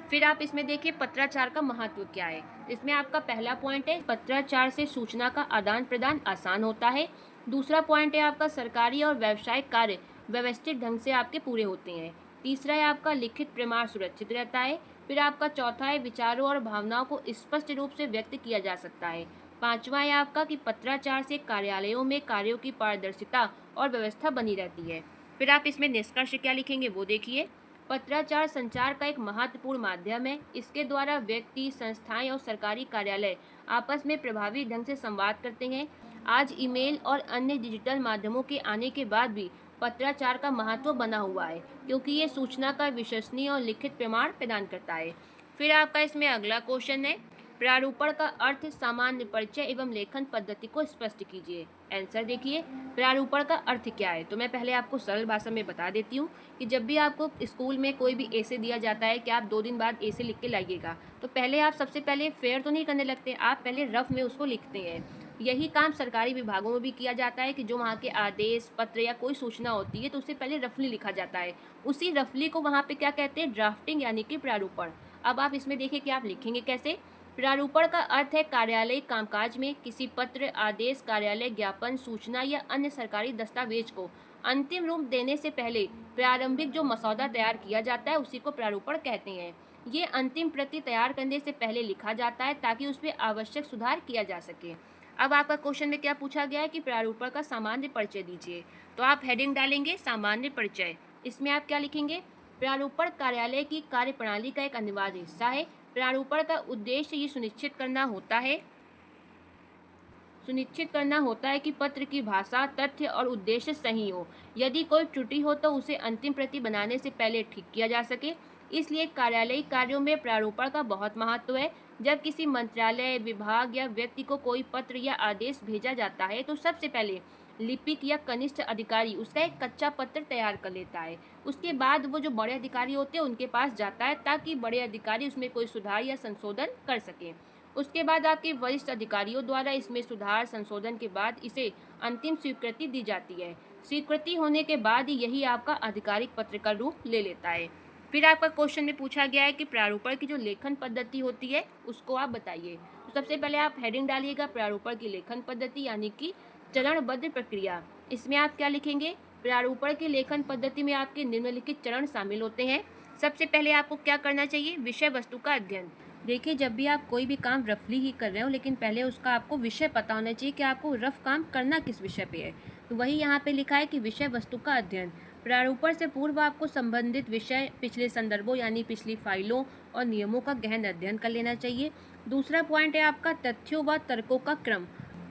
फिर आप इसमें देखिए पत्राचार का महत्व क्या है। इसमें आपका पहला पॉइंट है पत्राचार से सूचना का आदान प्रदान आसान होता है। दूसरा पॉइंट है आपका सरकारी और व्यावसायिक कार्य व्यवस्थित ढंग से आपके पूरे होते हैं। तीसरा है आपका लिखित प्रमाण सुरक्षित रहता है। फिर आपका चौथा है विचारों और भावनाओं को स्पष्ट रूप से व्यक्त किया जा सकता है। पांचवा है आपका कि पत्राचार से कार्यालयों में कार्यों की पारदर्शिता और व्यवस्था बनी रहती है। फिर आप इसमें निष्कर्ष क्या लिखेंगे वो देखिए। पत्राचार संचार का एक महत्वपूर्ण माध्यम है। इसके द्वारा व्यक्ति, संस्थाएं और सरकारी कार्यालय आपस में प्रभावी ढंग से संवाद करते हैं। आज ईमेल और अन्य डिजिटल माध्यमों के आने के बाद भी पत्राचार का महत्व बना हुआ है क्योंकि ये सूचना का विश्वसनीय और लिखित प्रमाण प्रदान करता है। फिर आपका इसमें अगला क्वेश्चन है प्रारूपण का अर्थ, सामान्य परिचय एवं लेखन पद्धति को स्पष्ट कीजिए। आंसर देखिए प्रारूपण का अर्थ क्या है। तो मैं पहले आपको सरल भाषा में बता देती हूँ कि जब भी आपको स्कूल में कोई भी ऐसे दिया जाता है कि आप 2 दिन बाद ऐसे लिख के लाइएगा, तो पहले आप सबसे पहले फेयर तो नहीं करने लगते, आप पहले रफ में उसको लिखते हैं। यही काम सरकारी विभागों में भी किया जाता है कि जो वहाँ के आदेश पत्र या कोई सूचना होती है तो उससे पहले रफली लिखा जाता है। उसी रफली को वहाँ पे क्या कहते हैं? ड्राफ्टिंग यानी कि प्रारूपण। अब आप इसमें देखिए कि आप लिखेंगे कैसे। प्रारूपण का अर्थ है कार्यालयिक कामकाज में किसी पत्र, आदेश, कार्यालय ज्ञापन, सूचना या अन्य सरकारी दस्तावेज को अंतिम रूप देने से पहले प्रारंभिक जो मसौदा तैयार किया जाता है उसी को प्रारूपण कहते हैं। ये अंतिम प्रति तैयार करने से पहले लिखा जाता है ताकि उसमें आवश्यक सुधार किया जा सके। अब आपका क्वेश्चन में क्या पूछा गया है कि प्रारूपण का सामान्य परिचय दीजिए। तो आप हेडिंग डालेंगे सामान्य परिचय। इसमें आप क्या लिखेंगे? प्रारूपण कार्यालय की कार्यप्रणाली का एक अनिवार्य हिस्सा है। प्रारूपण का उद्देश्य ये सुनिश्चित करना होता है कि पत्र की भाषा, तथ्य और उद्देश्य सही हो। यदि कोई त्रुटि हो तो उसे अंतिम प्रति बनाने से पहले ठीक किया जा सके। इसलिए कार्यालयिक कार्यों में प्रारूपण का बहुत महत्व है। जब किसी मंत्रालय, विभाग या व्यक्ति को कोई पत्र या आदेश भेजा जाता है तो सबसे पहले लिपिक या कनिष्ठ अधिकारी उसका एक कच्चा पत्र तैयार कर लेता है। उसके बाद वो जो बड़े अधिकारी होते हैं उनके पास जाता है ताकि बड़े अधिकारी उसमें कोई सुधार या संशोधन कर सकें। उसके बाद आपके वरिष्ठ अधिकारियों द्वारा इसमें सुधार संशोधन के बाद इसे अंतिम स्वीकृति दी जाती है। स्वीकृति होने के बाद ही यही आपका आधिकारिक पत्र का रूप ले लेता है। फिर आपका क्वेश्चन में पूछा गया है कि प्रारूपण की जो लेखन पद्धति होती है उसको आप बताइए। तो सबसे पहले आप हेडिंग डालिएगा प्रारूपण की लेखन पद्धति यानी कि चरणबद्ध प्रक्रिया। इसमें आप क्या लिखेंगे? प्रारूपण की लेखन पद्धति में आपके निम्नलिखित चरण शामिल होते हैं। सबसे पहले आपको क्या करना चाहिए? विषय वस्तु का अध्ययन। देखिए जब भी आप कोई भी काम रफली ही कर रहे हो लेकिन पहले उसका आपको विषय पता होना चाहिए कि आपको रफ काम करना किस विषय पे है। तो वही यहाँ पे लिखा है कि विषय वस्तु का अध्ययन। प्रारूपण से पूर्व आपको संबंधित विषय, पिछले संदर्भों यानी पिछली फाइलों और नियमों का गहन अध्ययन कर लेना चाहिए। दूसरा पॉइंट है आपका तथ्यों व तर्कों का क्रम।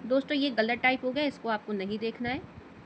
दोस्तों ये गलत टाइप हो गया, इसको आपको नहीं देखना है।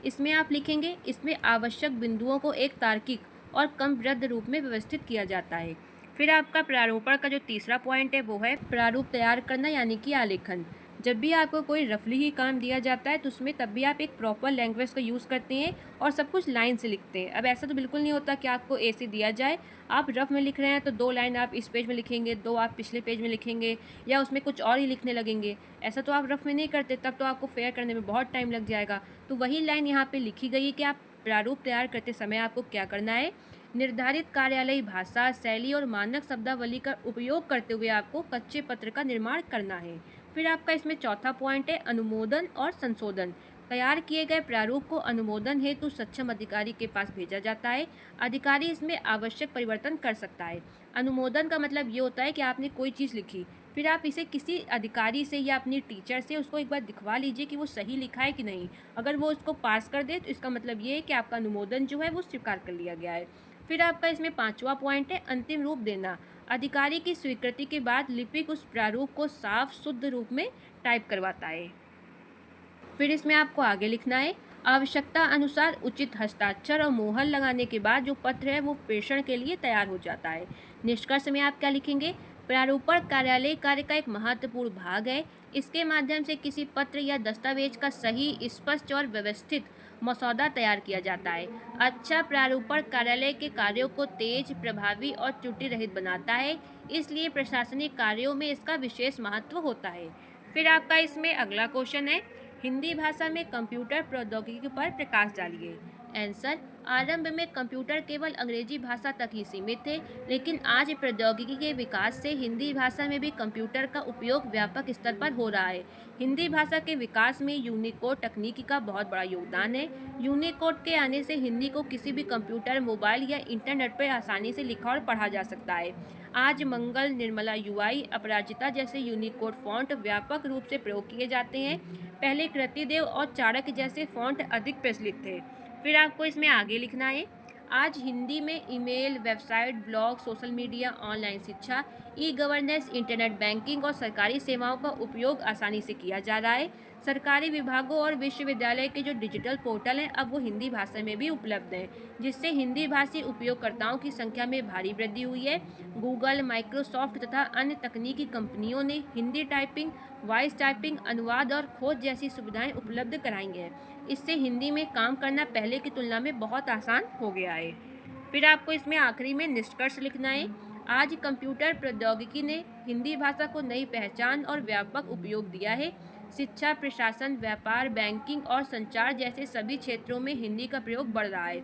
इसमें आप लिखेंगे इसमें आवश्यक बिंदुओं को एक तार्किक और क्रमबद्ध रूप में व्यवस्थित किया जाता है। फिर आपका प्रारूपण का जो तीसरा पॉइंट है वो है प्रारूप तैयार करना यानी कि आलेखन। जब भी आपको कोई रफली ही काम दिया जाता है तो उसमें तब भी आप एक प्रॉपर लैंग्वेज का यूज़ करते हैं और सब कुछ लाइन से लिखते हैं। अब ऐसा तो बिल्कुल नहीं होता कि आपको ऐसे दिया जाए, आप रफ में लिख रहे हैं तो 2 लाइन आप इस पेज में लिखेंगे, 2 आप पिछले पेज में लिखेंगे या उसमें कुछ और ही लिखने लगेंगे। ऐसा तो आप रफ में नहीं करते, तब तो आपको फेयर करने में बहुत टाइम लग जाएगा। तो वही लाइन यहाँ पे लिखी गई है कि आप प्रारूप तैयार करते समय आपको क्या करना है। निर्धारित कार्यालयी भाषा, शैली और मानक शब्दावली का उपयोग करते हुए आपको कच्चे पत्र का निर्माण करना है। फिर आपका इसमें चौथा पॉइंट है अनुमोदन और संशोधन। तैयार किए गए प्रारूप को अनुमोदन हेतु सक्षम अधिकारी के पास भेजा जाता है। अधिकारी इसमें आवश्यक परिवर्तन कर सकता है। अनुमोदन का मतलब ये होता है कि आपने कोई चीज़ लिखी, फिर आप इसे किसी अधिकारी से या अपनी टीचर से उसको एक बार दिखवा लीजिए कि वो सही लिखा है कि नहीं। अगर वो उसको पास कर दे तो इसका मतलब ये है कि आपका अनुमोदन जो है वो स्वीकार कर लिया गया है। फिर आपका इसमें पांचवा पॉइंट है अंतिम रूप देना। अधिकारी की स्वीकृति के बाद लिपिक उस प्रारूप को साफ शुद्ध रूप में टाइप करवाता है। फिर इसमें आपको आगे लिखना है आवश्यकता अनुसार उचित हस्ताक्षर और मोहर लगाने के बाद जो पत्र है वो प्रेषण के लिए तैयार हो जाता है। निष्कर्ष में आप क्या लिखेंगे। प्रारूपण कार्यालय कार्य का एक महत्वपूर्ण भाग है। इसके माध्यम से किसी पत्र या दस्तावेज का सही, स्पष्ट और व्यवस्थित मसौदा तैयार किया जाता है। अच्छा प्रारूपण कार्यालय के कार्यों को तेज, प्रभावी और त्रुटि रहित बनाता है। इसलिए प्रशासनिक कार्यों में इसका विशेष महत्व होता है। फिर आपका इसमें अगला क्वेश्चन है हिंदी भाषा में कंप्यूटर प्रौद्योगिकी पर प्रकाश डालिए। आंसर। आरंभ में कंप्यूटर केवल अंग्रेजी भाषा तक ही सीमित थे, लेकिन आज प्रौद्योगिकी के विकास से हिंदी भाषा में भी कंप्यूटर का उपयोग व्यापक स्तर पर हो रहा है। हिंदी भाषा के विकास में यूनिकोड तकनीकी का बहुत बड़ा योगदान है। यूनिकोड के आने से हिंदी को किसी भी कंप्यूटर, मोबाइल या इंटरनेट पर आसानी से लिखा और पढ़ा जा सकता है। आज मंगल, निर्मला यूआई, अपराजिता जैसे यूनिकोड फॉन्ट व्यापक रूप से प्रयोग किए जाते हैं। पहले कृतिदेव और चाणक्य जैसे फॉन्ट अधिक प्रचलित थे। फिर आपको इसमें आगे लिखना है आज हिंदी में email, website, blog, social media, online शिक्षा, ई गवर्नेंस, इंटरनेट बैंकिंग और सरकारी सेवाओं का उपयोग आसानी से किया जा रहा है। सरकारी विभागों और विश्वविद्यालय के जो डिजिटल पोर्टल हैं अब वो हिंदी भाषा में भी उपलब्ध हैं, जिससे हिंदी भाषी उपयोगकर्ताओं की संख्या में भारी वृद्धि हुई है। गूगल, माइक्रोसॉफ्ट तथा अन्य तकनीकी कंपनियों ने हिंदी टाइपिंग, वॉइस टाइपिंग, अनुवाद और खोज जैसी सुविधाएं उपलब्ध कराई हैं। इससे हिंदी में काम करना पहले की तुलना में बहुत आसान हो गया है। फिर आपको इसमें आखिरी में निष्कर्ष लिखना है आज कंप्यूटर प्रौद्योगिकी ने हिंदी भाषा को नई पहचान और व्यापक उपयोग दिया है। शिक्षा, प्रशासन, व्यापार, बैंकिंग और संचार जैसे सभी क्षेत्रों में हिंदी का प्रयोग बढ़ रहा है।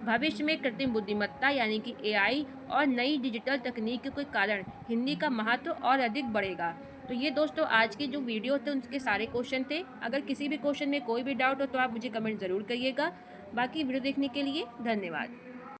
भविष्य में कृत्रिम बुद्धिमत्ता यानी कि एआई और नई डिजिटल तकनीक के कारण हिंदी का महत्व और अधिक बढ़ेगा। तो ये दोस्तों आज की जो वीडियो थे उनके सारे क्वेश्चन थे। अगर किसी भी क्वेश्चन में कोई भी डाउट हो तो आप मुझे कमेंट ज़रूर करिएगा। बाकी वीडियो देखने के लिए धन्यवाद।